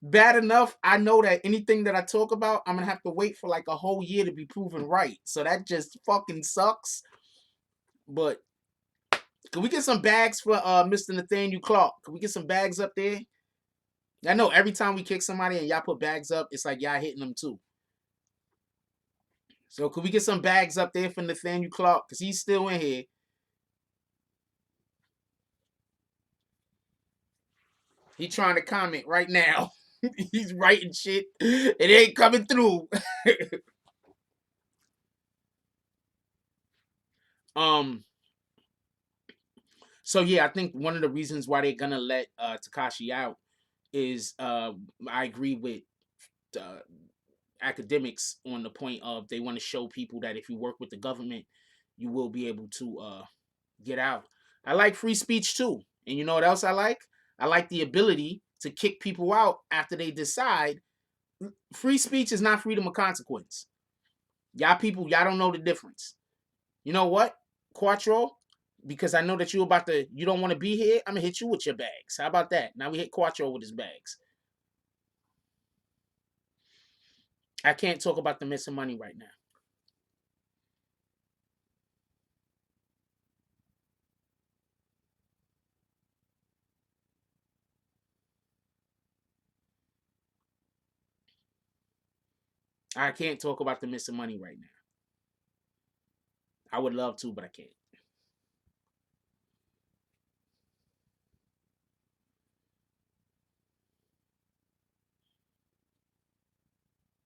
Bad enough, I know that anything that I talk about, I'm gonna have to wait for like a whole year to be proven right. So that just fucking sucks. But can we get some bags for Mr. Nathaniel Clark? Can we get some bags up there? I know every time we kick somebody and y'all put bags up, it's like y'all hitting them too. So could we get some bags up there for Nathaniel Clark? Because he's still in here. He trying to comment right now. He's writing shit. It ain't coming through. um. So yeah, I think one of the reasons why they're gonna let Tekashi out is I agree with uh, academics on the point of they want to show people that if you work with the government, you will be able to get out. I like free speech too, and you know what else I like? I like the ability to kick people out after they decide. Free speech is not freedom of consequence. Y'all people, y'all don't know the difference. You know what, Quattro? Because I know that you don't want to be here, I'm gonna hit you with your bags. How about that? Now we hit Quattro with his bags. I can't talk about the missing money right now. I can't talk about the missing money right now. I would love to, but I can't.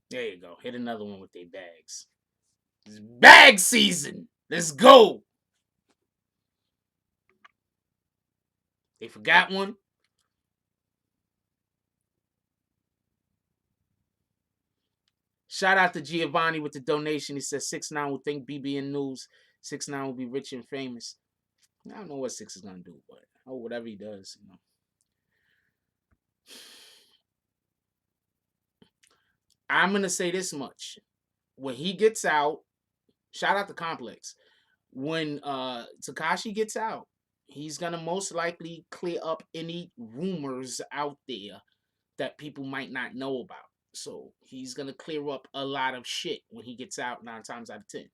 There you go. Hit another one with their bags. It's bag season. Let's go. They forgot one. Shout out to Giovanni with the donation. He says 6ix9ine will think BBN News. 6ix9ine will be rich and famous. I don't know what 6 is gonna do, but whatever he does, I'm gonna say this much: when he gets out, shout out to Complex. When Tekashi gets out, he's gonna most likely clear up any rumors out there that people might not know about. So he's gonna clear up a lot of shit when he gets out 9 times out of 10.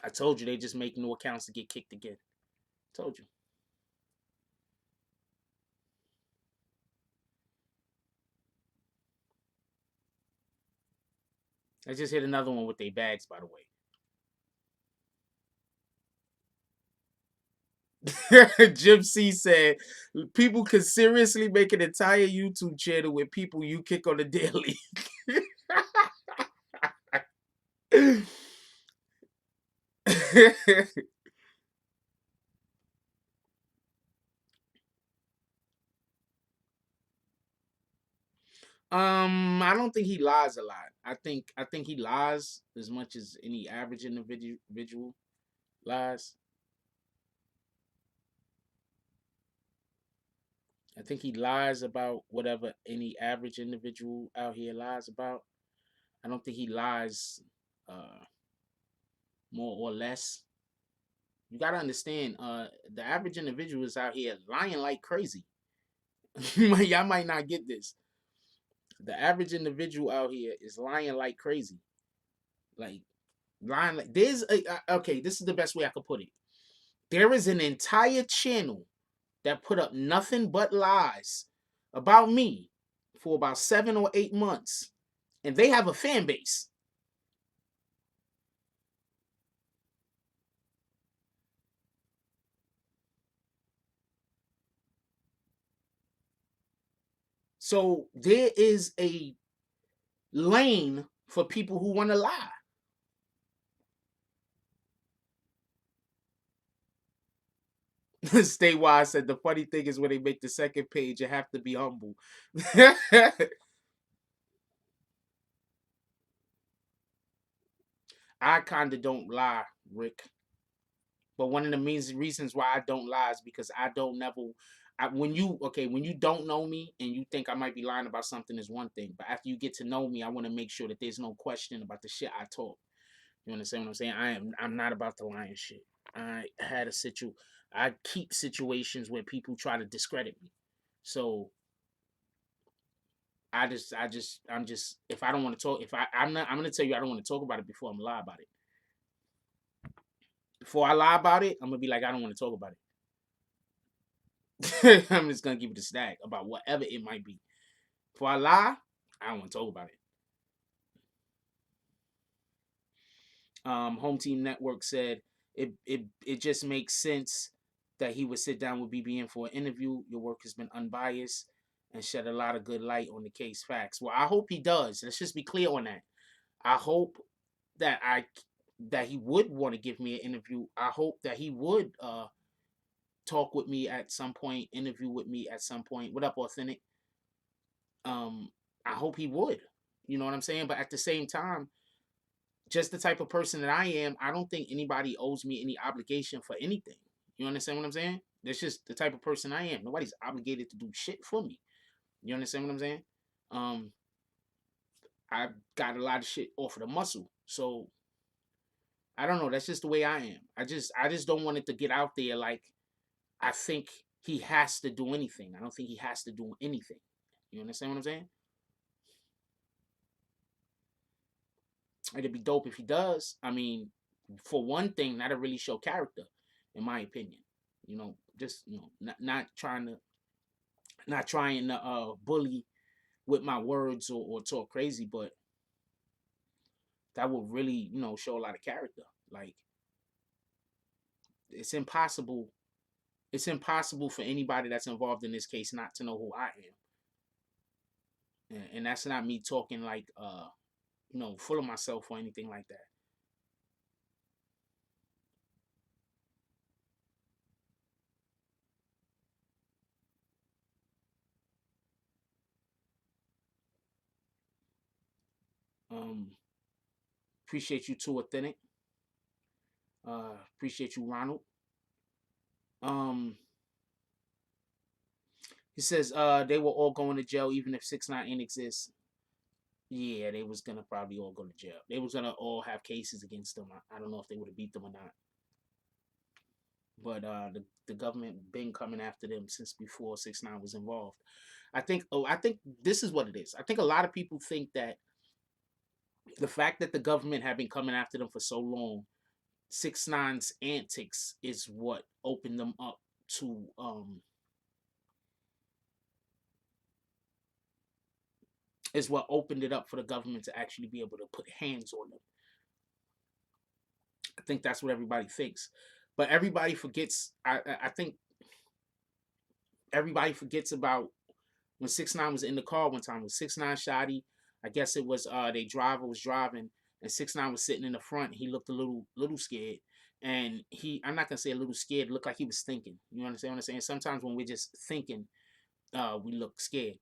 I told you they just make new accounts to get kicked again. Told you. I just hit another one with their bags, by the way. Jim C said, people could seriously make an entire YouTube channel with people you kick on the daily. I don't think he lies a lot. I think he lies as much as any average individual lies. I think he lies about whatever any average individual out here lies about. I don't think he lies uh more or less. You gotta understand, the average individual is out here lying like crazy. Y'all might not get this. The average individual out here is lying like crazy. Like lying like okay, this is the best way I could put it. There is an entire channel that put up nothing but lies about me for about 7 or 8 months. And they have a fan base. So there is a lane for people who want to lie. Statewide said the funny thing is when they make the second page, you have to be humble. I kind of don't lie, Rick. But one of the reasons why I don't lie is because I don't never. When you don't know me and you think I might be lying about something is one thing, but after you get to know me, I want to make sure that there's no question about the shit I talk. You understand what I'm saying? I'm not about the lying shit. I had a I keep situations where people try to discredit me. So I'm just if I don't want to talk, if I'm gonna tell you I don't want to talk about it before I'm lie about it. Before I lie about it, I'm gonna be like I don't want to talk about it. I'm just gonna give it a stack about whatever it might be. Before I lie, I don't want to talk about it. Home Team Network said it just makes sense that he would sit down with BBN for an interview. Your work has been unbiased and shed a lot of good light on the case facts. Well, I hope he does. Let's just be clear on that. I hope that that he would want to give me an interview. I hope that he would talk with me at some point, interview with me at some point. What up, Authentic? I hope he would. You know what I'm saying? But at the same time, just the type of person that I am, I don't think anybody owes me any obligation for anything. You understand what I'm saying? That's just the type of person I am. Nobody's obligated to do shit for me. You understand what I'm saying? Um, I got a lot of shit off of the muscle. So I don't know. That's just the way I am. I just don't want it to get out there like I think he has to do anything. I don't think he has to do anything. You understand what I'm saying? It'd be dope if he does. I mean, for one thing, that'll really show character, in my opinion. You know, just not trying to bully with my words or talk crazy, but that would really show a lot of character. Like it's impossible. It's impossible for anybody that's involved in this case not to know who I am, and that's not me talking like full of myself or anything like that. Um, appreciate you too, Authentic. Appreciate you, Ronald. Um, he says they were all going to jail even if 6ix9ine ain't exist. Yeah, they was gonna probably all go to jail. They was gonna all have cases against them. I don't know if they would have beat them or not. But the government been coming after them since before 6ix9ine was involved. I think this is what it is. I think a lot of people think that the fact that the government have been coming after them for so long, 6ix9ine's antics is what opened them up to is what opened it up for the government to actually be able to put hands on them. I think that's what everybody thinks, but everybody forgets. I think everybody forgets about when 6ix9ine was in the car one time with 6ix9ine Shotty. I guess it was their driver was driving and 6ix9ine was sitting in the front. He looked a little scared, and I'm not gonna say a little scared. It looked like he was thinking. You understand what I'm saying? Sometimes when we're just thinking, we look scared.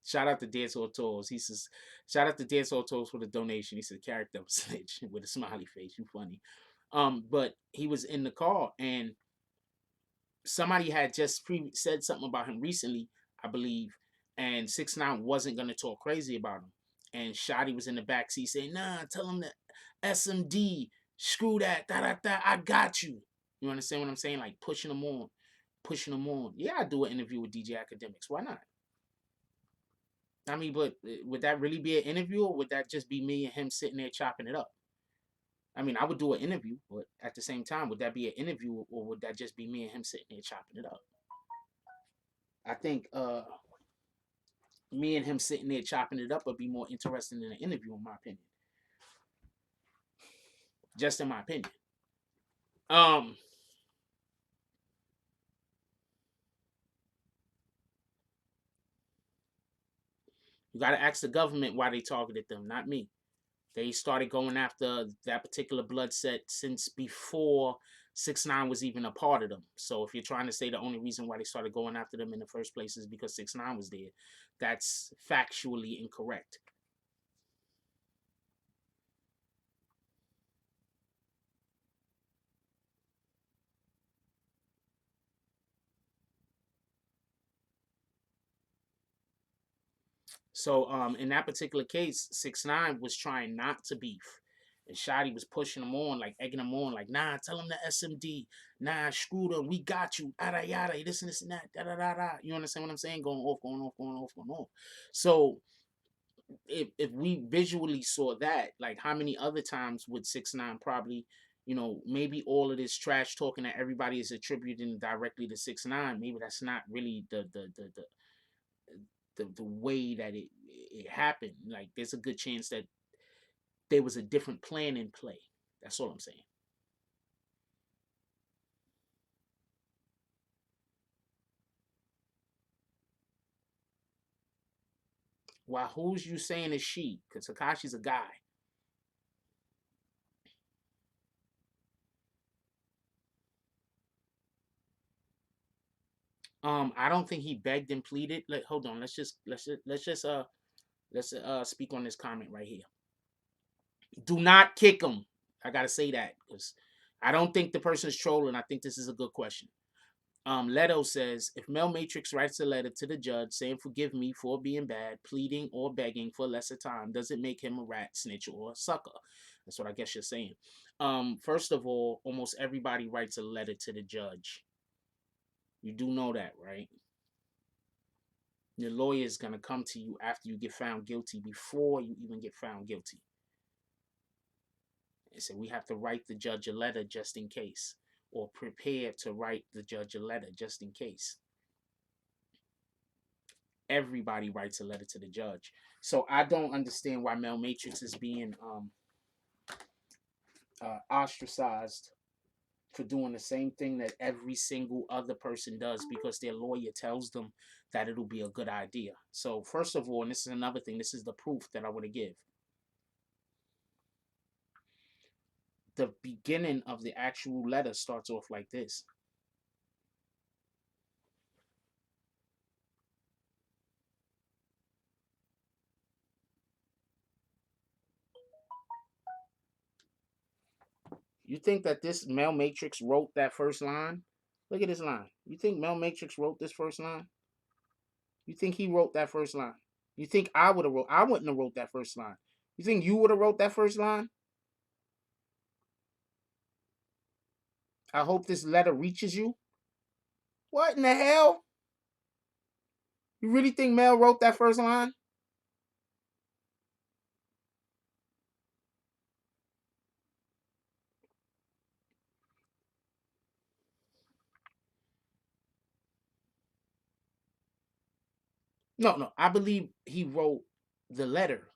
Shout out to Dancehall Tours. He says, shout out to Dancehall Tours for the donation. He said, character snitch with a smiley face. You funny. But he was in the car and somebody had just said something about him recently, I believe, and 6ix9ine wasn't gonna talk crazy about him. And Shotty was in the back seat saying, "Nah, tell him that SMD, screw that, da da da, I got you." You understand what I'm saying? Like pushing him on, pushing him on. Yeah, I do an interview with DJ Academics. Why not? I mean, but would that really be an interview, or would that just be me and him sitting there chopping it up? I mean, I would do an interview, but at the same time, would that be an interview, or would that just be me and him sitting there chopping it up? I think me and him sitting there chopping it up would be more interesting than an interview, in my opinion. Just in my opinion. Um, you got to ask the government why they targeted them, not me. They started going after that particular blood set since before 6ix9ine was even a part of them. So if you're trying to say the only reason why they started going after them in the first place is because 6ix9ine was there, that's factually incorrect. So in that particular case, 6ix9ine was trying not to beef. And Shotty was pushing him on, like egging him on, like, nah, tell him the SMD. Nah, screw them. We got you. Yada yada. This and that. Da da da da. You understand what I'm saying? Going off, going off, going off, going off. So if we visually saw that, like how many other times would 6ix9ine probably, maybe all of this trash talking that everybody is attributing directly to 6ix9ine, maybe that's not really the way that it happened. Like there's a good chance that there was a different plan in play. That's all I'm saying. Why? Who's you saying is she? Because Tekashi's a guy. I don't think he begged and pleaded. Hold on. Let's speak on this comment right here. Do not kick him. I gotta say that because I don't think the person is trolling. I think this is a good question. Leto says, if Mel Matrix writes a letter to the judge saying forgive me for being bad, pleading or begging for lesser time, does it make him a rat, snitch, or a sucker? That's what I guess you're saying. First of all, almost everybody writes a letter to the judge. You do know that, right? Your lawyer is gonna come to you after you get found guilty, before you even get found guilty. And so we have to write the judge a letter just in case, or prepare to write the judge a letter just in case. Everybody writes a letter to the judge. So I don't understand why Mel Matrix is being ostracized for doing the same thing that every single other person does because their lawyer tells them that it'll be a good idea. So first of all, and this is another thing, this is the proof that I want to give. The beginning of the actual letter starts off like this. You think that this Mel Matrix wrote that first line? Look at this line. You think Mel Matrix wrote this first line? You think he wrote that first line? You think I would have wrote? I wouldn't have wrote that first line. You think you would have wrote that first line? I hope this letter reaches you. What in the hell? You really think Mel wrote that first line? No, no. I believe he wrote the letter.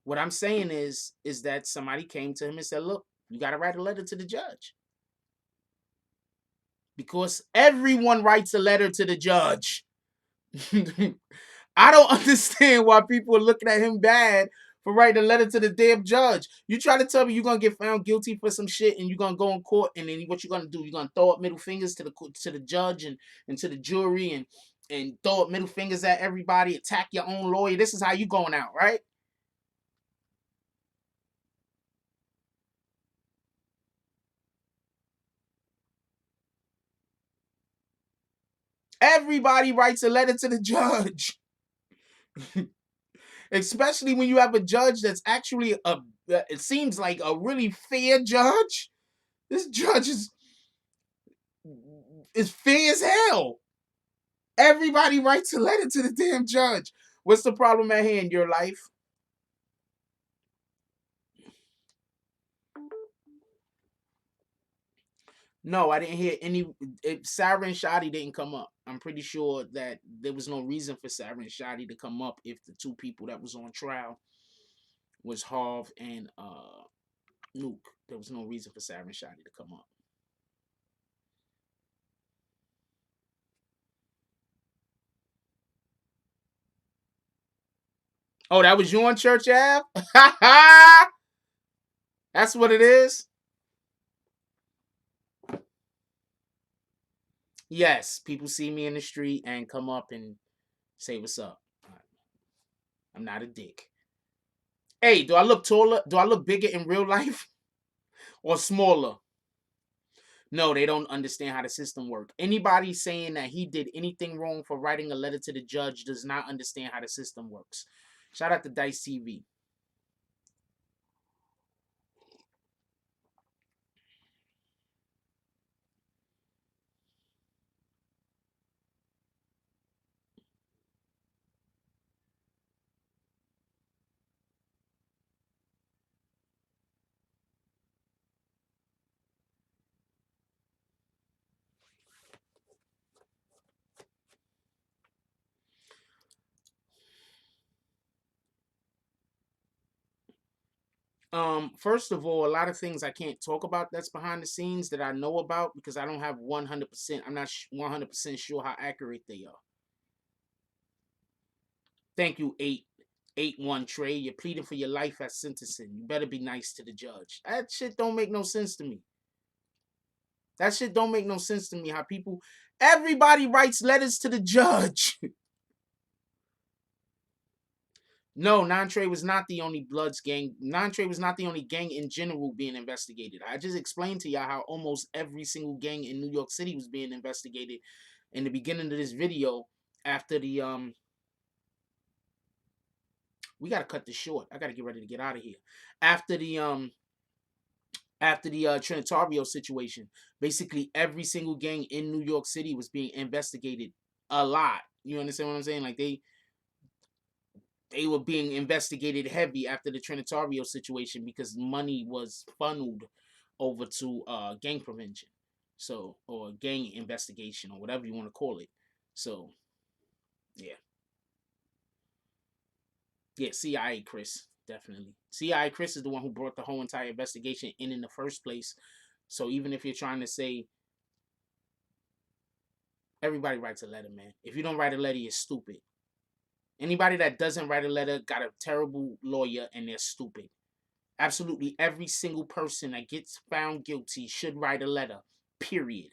What I'm saying is that somebody came to him and said, "Look, you got to write a letter to the judge." Because everyone writes a letter to the judge. I don't understand why people are looking at him bad for writing a letter to the damn judge. You try to tell me you're gonna get found guilty for some shit and you're gonna go in court and then what you're gonna do? You're gonna throw up middle fingers to the judge and to the jury and throw up middle fingers at everybody, attack your own lawyer. This is how you going out, right? Everybody writes a letter to the judge. Especially when you have a judge that's actually it seems like a really fair judge. This judge is fair as hell. Everybody writes a letter to the damn judge. What's the problem at hand? Your life? No, I didn't hear any. Sarah and Shadi didn't come up. I'm pretty sure that there was no reason for Sarah and Shadi to come up if the two people that was on trial was Harv and Nuke. There was no reason for Sarah and Shadi to come up. Oh, that was you on Church Ave? That's what it is? Yes, people see me in the street and come up and say what's up. I'm not a dick. Hey, do I look taller? Do I look bigger in real life or smaller? No, they don't understand how the system works. Anybody saying that he did anything wrong for writing a letter to the judge does not understand how the system works. Shout out to Dice TV. First of all, a lot of things I can't talk about that's behind the scenes that I know about because I don't have 100%. I'm not 100% sure how accurate they are. Thank you, 881 Trey. You're pleading for your life at sentencing. You better be nice to the judge. That shit don't make no sense to me. That shit don't make no sense to me. How people, everybody writes letters to the judge. No, Nantre was not the only Bloods gang. Nantre was not the only gang in general being investigated. I just explained to y'all how almost every single gang in New York City was being investigated in the beginning of this video after the we gotta cut this short. I gotta get ready to get out of here. After the Trinitario situation, basically every single gang in New York City was being investigated a lot. You understand what I'm saying? Like they were being investigated heavy after the Trinitario situation because money was funneled over to gang prevention, so or gang investigation or whatever you want to call it. So yeah, yeah, CIA Chris definitely. CIA Chris is the one who brought the whole entire investigation in the first place. So even if you're trying to say everybody writes a letter, man, if you don't write a letter, you're stupid. Anybody that doesn't write a letter got a terrible lawyer and they're stupid. Absolutely every single person that gets found guilty should write a letter. Period.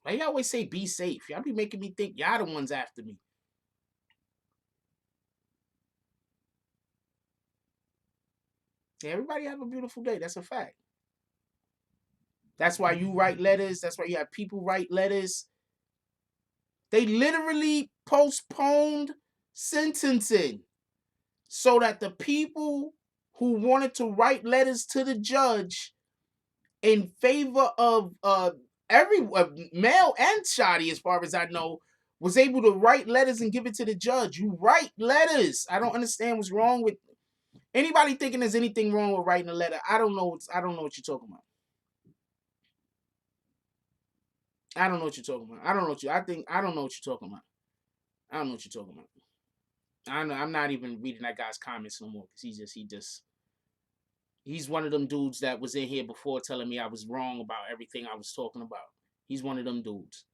Why you always say be safe? Y'all be making me think y'all the ones after me. Yeah, everybody have a beautiful day. That's a fact. That's why you write letters. That's why you have people write letters. They literally postponed sentencing so that the people who wanted to write letters to the judge in favor of every male and shoddy, as far as I know, was able to write letters and give it to the judge. You write letters. I don't understand what's wrong with anybody thinking there's anything wrong with writing a letter. I don't know. I don't know what you're talking about. I don't know what you're talking about. I don't know what you. I think I don't know what you're talking about. I don't know what you're talking about. I'm not even reading that guy's comments no more because he's one of them dudes that was in here before telling me I was wrong about everything I was talking about. He's one of them dudes.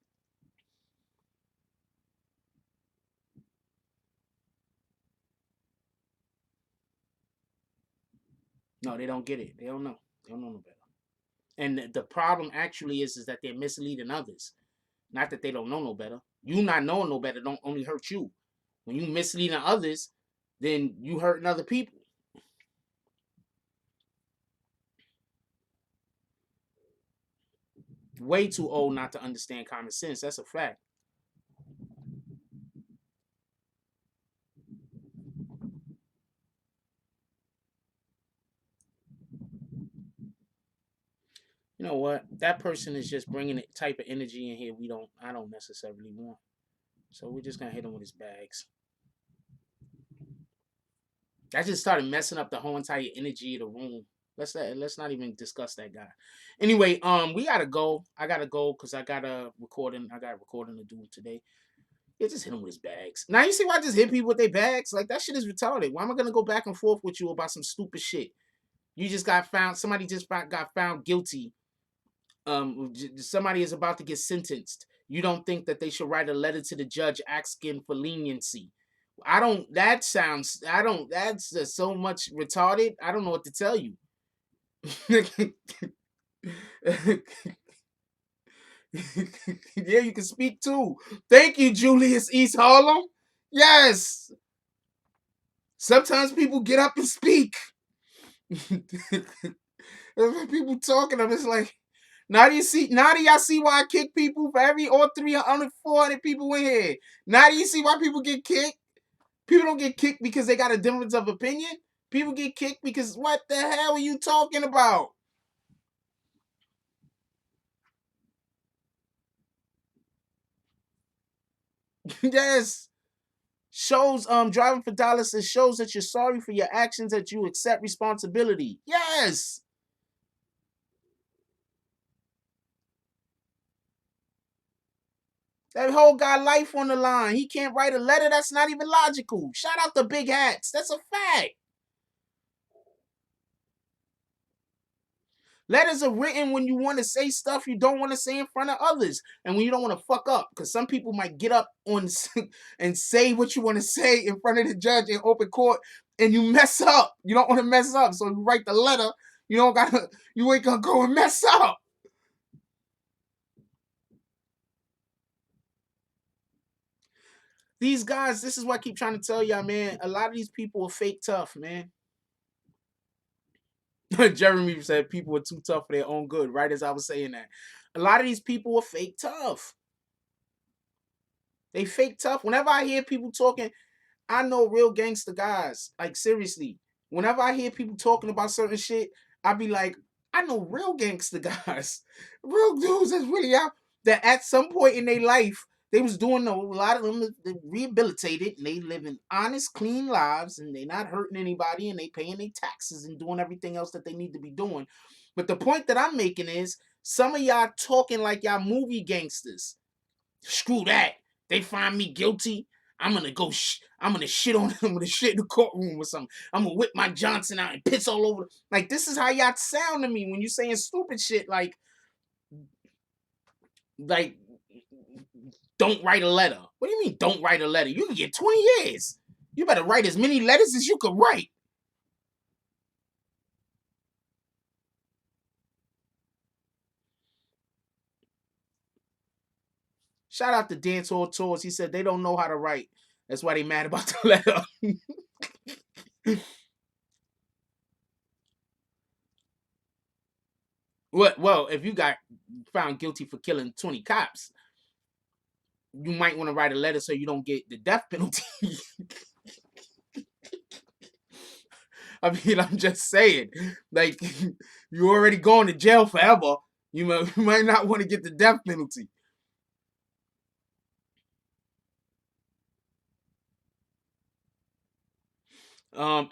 No, they don't get it. They don't know. They don't know no better. And the problem actually is that they're misleading others. Not that they don't know no better. You not knowing no better don't only hurt you. When you misleading others, then you hurting other people. way too old not to understand common sense. That's a fact. You know what? That person is just bringing a type of energy in here I don't necessarily want. So we're just gonna hit him with his bags. That just started messing up the whole entire energy of the room. Let's not even discuss that guy. Anyway, we gotta go. I gotta go because I got a recording. I got a recording to do today. Yeah, just hit him with his bags. Now you see why I just hit people with their bags? Like that shit is retarded. Why am I gonna go back and forth with you about some stupid shit? You just got found. Somebody just got found guilty. Somebody is about to get sentenced. You don't think that they should write a letter to the judge asking for leniency? I don't. That sounds. I don't. That's so much retarded. I don't know what to tell you. Yeah, you can speak too. Thank you, Julius East Harlem. Yes. Sometimes people get up and speak. People talking, I'm just like, now do you see? Now do y'all see why I kick people for every all 300, 400 people in here? Now do you see why people get kicked? People don't get kicked because they got a difference of opinion. People get kicked because what the hell are you talking about? Yes. Shows driving for dollars, it shows that you're sorry for your actions, that you accept responsibility. Yes. That whole guy life on the line. He can't write a letter. That's not even logical. Shout out to Big Hats. That's a fact. Letters are written when you want to say stuff you don't want to say in front of others, and when you don't want to fuck up. Because some people might get up on and say what you want to say in front of the judge in open court, and you mess up. You don't want to mess up, so you write the letter. You don't gotta. You ain't gonna go and mess up. These guys. This is what I keep trying to tell y'all, man. A lot of these people are fake tough, man. Jeremy said people are too tough for their own good. Right as I was saying that, a lot of these people are fake tough. They fake tough. Whenever I hear people talking, I know real gangster guys. Like seriously, whenever I hear people talking about certain shit, I be like, I know real gangster guys, real dudes that's really out. That at some point in their life, they was doing a lot of them they rehabilitated and they living honest, clean lives and they not hurting anybody and they paying their taxes and doing everything else that they need to be doing. But the point that I'm making is some of y'all talking like y'all movie gangsters. Screw that. They find me guilty. I'm gonna go. I'm gonna shit on them. I'm gonna shit in the courtroom or something. I'm gonna whip my Johnson out and piss all over. Like this is how y'all sound to me when you saying stupid shit. Like, don't write a letter. What do you mean? Don't write a letter? You can get 20 years. You better write as many letters as you could write. Shout out to Dance Hall Tours. He said they don't know how to write. That's why they mad about the letter. Well, if you got found guilty for killing 20 cops, you might want to write a letter so you don't get the death penalty. I mean, I'm just saying, like, you already going to jail forever. You might not want to get the death penalty.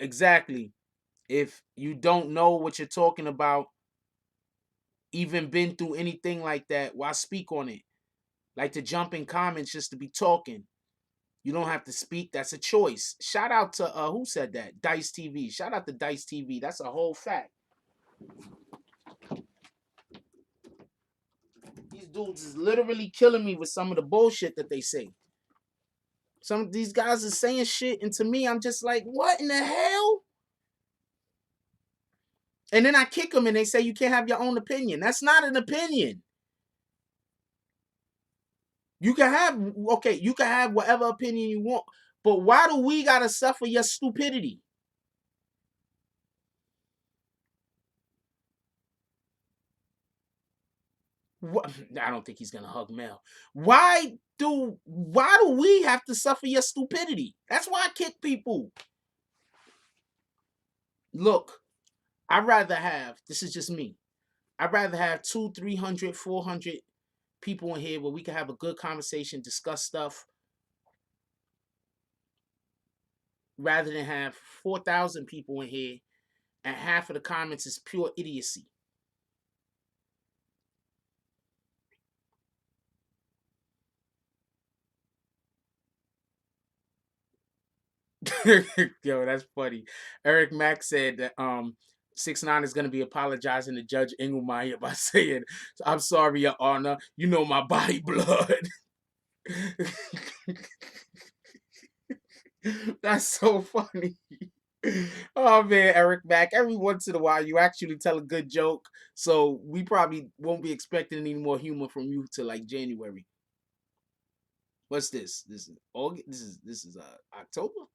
Exactly. If you don't know what you're talking about, even been through anything like that, why speak on it? Like to jump in comments just to be talking. You don't have to speak. That's a choice. Shout out to who said that? Dice TV. Shout out to Dice TV. That's a whole fact. These dudes is literally killing me with some of the bullshit that they say. Some of these guys are saying shit, and to me, I'm just like, what in the hell? And then I kick them, and they say you can't have your own opinion. That's not an opinion. You can have you can have whatever opinion you want, but why do we gotta suffer your stupidity? I don't think he's gonna hug Mel. Why do we have to suffer your stupidity? That's why I kick people. Look, I'd rather have, this is just me. I'd rather have 200, 300, 400 people in here where we can have a good conversation, discuss stuff, rather than have 4,000 people in here and half of the comments is pure idiocy. Yo, that's funny. Eric Mack said that 6ix9ine is gonna be apologizing to Judge Engelmeyer by saying, "I'm sorry, Your Honor. You know my body blood." That's so funny. Oh man, Eric Mack. Every once in a while, you actually tell a good joke, so we probably won't be expecting any more humor from you till like January. What's this? This is August. This is October.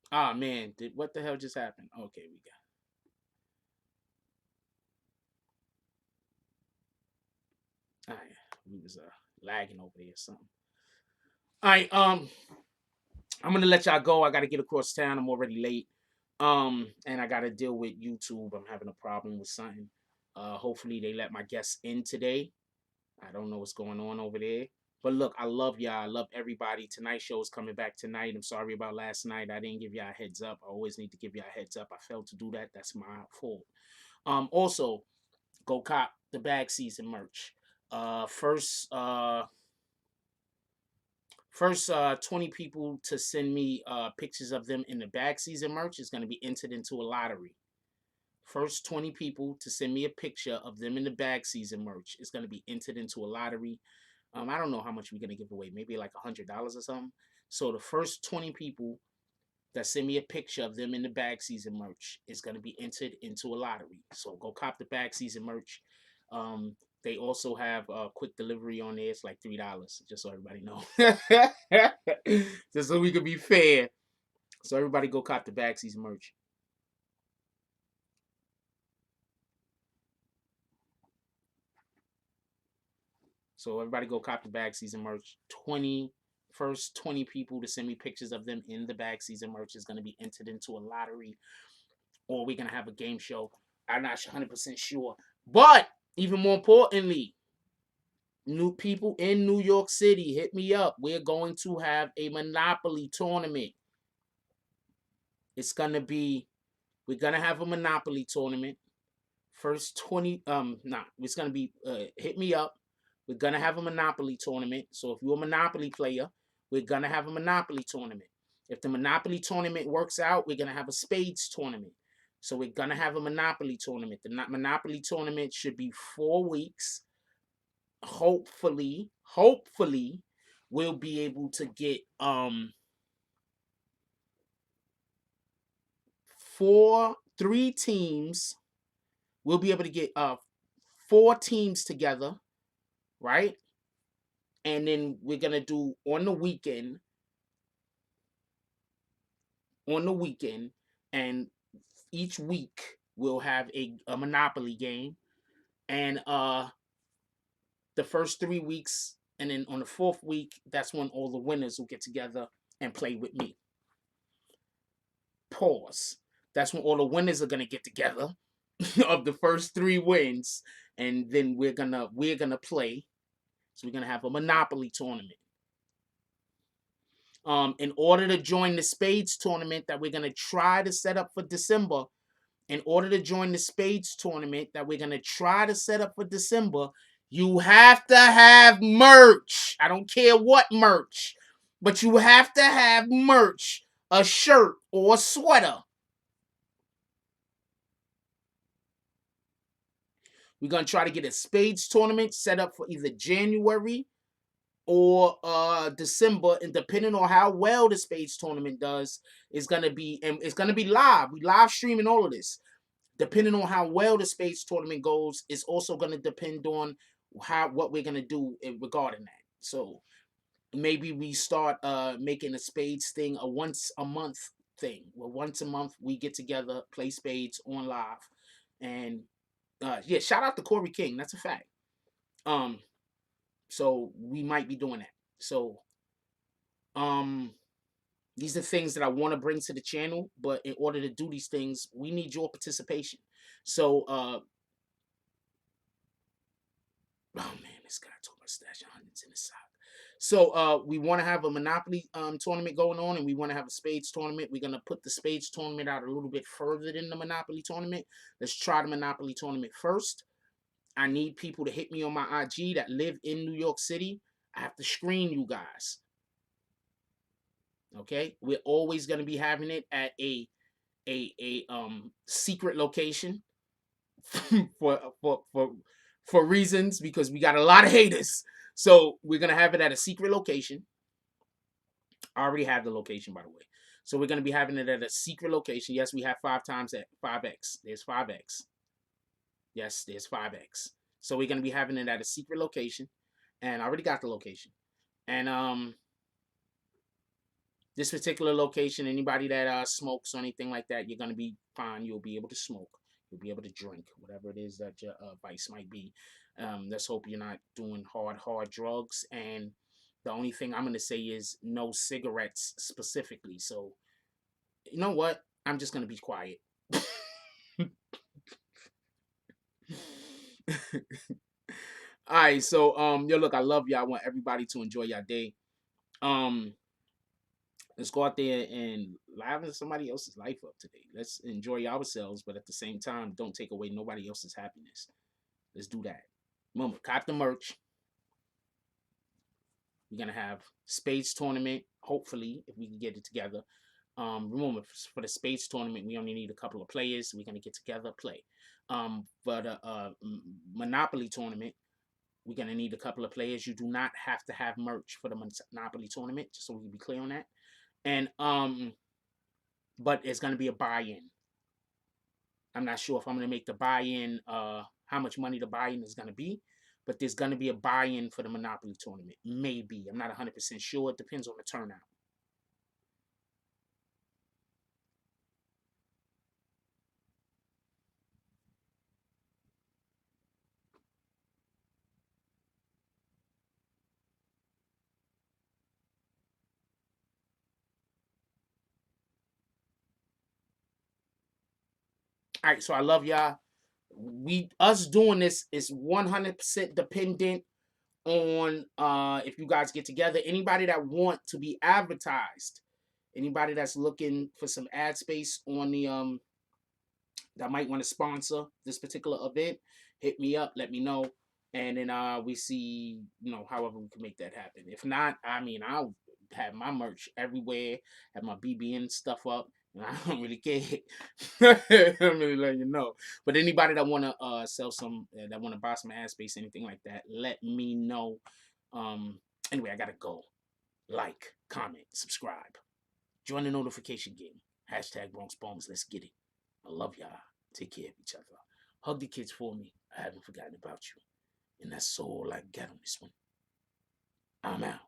Ah man, what the hell just happened? Okay, we got. All right, we was lagging over there or something. All right, I'm gonna let y'all go. I gotta get across town. I'm already late. And I gotta deal with YouTube. I'm having a problem with something. Hopefully they let my guests in today. I don't know what's going on over there. But look, I love y'all. I love everybody. Tonight's show is coming back tonight. I'm sorry about last night. I didn't give y'all a heads up. I always need to give y'all a heads up. I failed to do that. That's my fault. Also, go cop the bag season merch. First 20 people to send me pictures of them in the bag season merch is going to be entered into a lottery. First 20 people to send me a picture of them in the bag season merch is going to be entered into a lottery. I don't know how much we're going to give away, maybe like $100 or something. So the first 20 people that send me a picture of them in the bag season merch is going to be entered into a lottery. So go cop the bag season merch. They also have quick delivery on there. It's like $3, just so everybody know. Just so we can be fair. So everybody go cop the bag season merch. So everybody go cop the bag season merch. First 20 people to send me pictures of them in the bag season merch is going to be entered into a lottery, or we're going to have a game show. I'm not 100% sure. But even more importantly, new people in New York City, hit me up. We're going to have a Monopoly tournament. It's going to be, we're going to have a Monopoly tournament. First 20, it's going to be, hit me up. We're going to have a Monopoly tournament. So if you're a Monopoly player, we're going to have a Monopoly tournament. If the Monopoly tournament works out, we're going to have a Spades tournament. So we're going to have a Monopoly tournament. The Monopoly tournament should be 4 weeks. Hopefully, we'll be able to get three teams. We'll be able to get 4 teams together, right? And then we're gonna do on the weekend, and each week we'll have a Monopoly game, and the first 3 weeks, and then on the 4th week, that's when all the winners will get together and play with me. Pause. That's when all the winners are gonna get together of the first 3 wins, and then we're gonna play. So we're gonna have a Monopoly tournament. In order to join the Spades tournament that we're gonna try to set up for December, you have to have merch. I don't care what merch, but you have to have merch, a shirt or a sweater. We're gonna try to get a Spades tournament set up for either January or December, and depending on how well the Spades tournament does, it's gonna be live. We live streaming all of this. Depending on how well the Spades tournament goes, it's also gonna depend on what we're gonna do regarding that. So maybe we start making a Spades thing a once a month thing where once a month we get together, play spades on live, and yeah, shout out to Corey King. That's a fact. So we might be doing that. So um, these are things that I want to bring to the channel, but in order to do these things, we need your participation. So oh man, this guy told my stash of hundreds in the sock. So we want to have a Monopoly tournament going on, and we want to have a Spades tournament. We're gonna put the Spades tournament out a little bit further than the Monopoly tournament. Let's try the Monopoly tournament first. I need people to hit me on my IG that live in New York City. I have to screen you guys. Okay, we're always gonna be having it at a secret location for reasons, because we got a lot of haters. So we're gonna have it at a secret location. I already have the location, by the way. So we're gonna be having it at a secret location. Yes, we have 5 times at 5x. There's 5x. Yes, there's 5x. So we're gonna be having it at a secret location, and I already got the location. And this particular location, anybody that smokes or anything like that, you're gonna be fine. You'll be able to smoke. You'll be able to drink, whatever it is that your vice might be. Let's hope you're not doing hard drugs. And the only thing I'm gonna say is no cigarettes specifically. So you know what? I'm just gonna be quiet. All right, so yo, look, I love y'all. I want everybody to enjoy your day. Let's go out there and liven somebody else's life up today. Let's enjoy ourselves, but at the same time, don't take away nobody else's happiness. Let's do that. Remember, cop the merch. We're gonna have Spades tournament. Hopefully, if we can get it together. Remember, for the Spades tournament, we only need a couple of players. We're gonna get together, play. For the Monopoly tournament, we're gonna need a couple of players. You do not have to have merch for the Monopoly tournament, just so we can be clear on that. And but it's gonna be a buy-in. I'm not sure if I'm gonna make the buy-in how much money the buy-in is gonna be, but there's gonna be a buy-in for the Monopoly tournament. Maybe. I'm not 100% sure. It depends on the turnout. All right, so I love y'all. Us doing this is 100% dependent on if you guys get together. Anybody that want to be advertised, anybody that's looking for some ad space on the that might want to sponsor this particular event, hit me up, let me know, and then we see, you know, however we can make that happen. If not, I mean, I'll have my merch everywhere, have my BBN stuff up, and I don't really care. I'm really letting you know. But anybody that want to sell some, that want to buy some ad space, anything like that, let me know. Anyway, I gotta go. Like, comment, subscribe, join the notification game. Hashtag Bronx Bombs. Let's get it. I love y'all. Take care of each other. Hug the kids for me. I haven't forgotten about you. And that's all I got on this one. I'm out.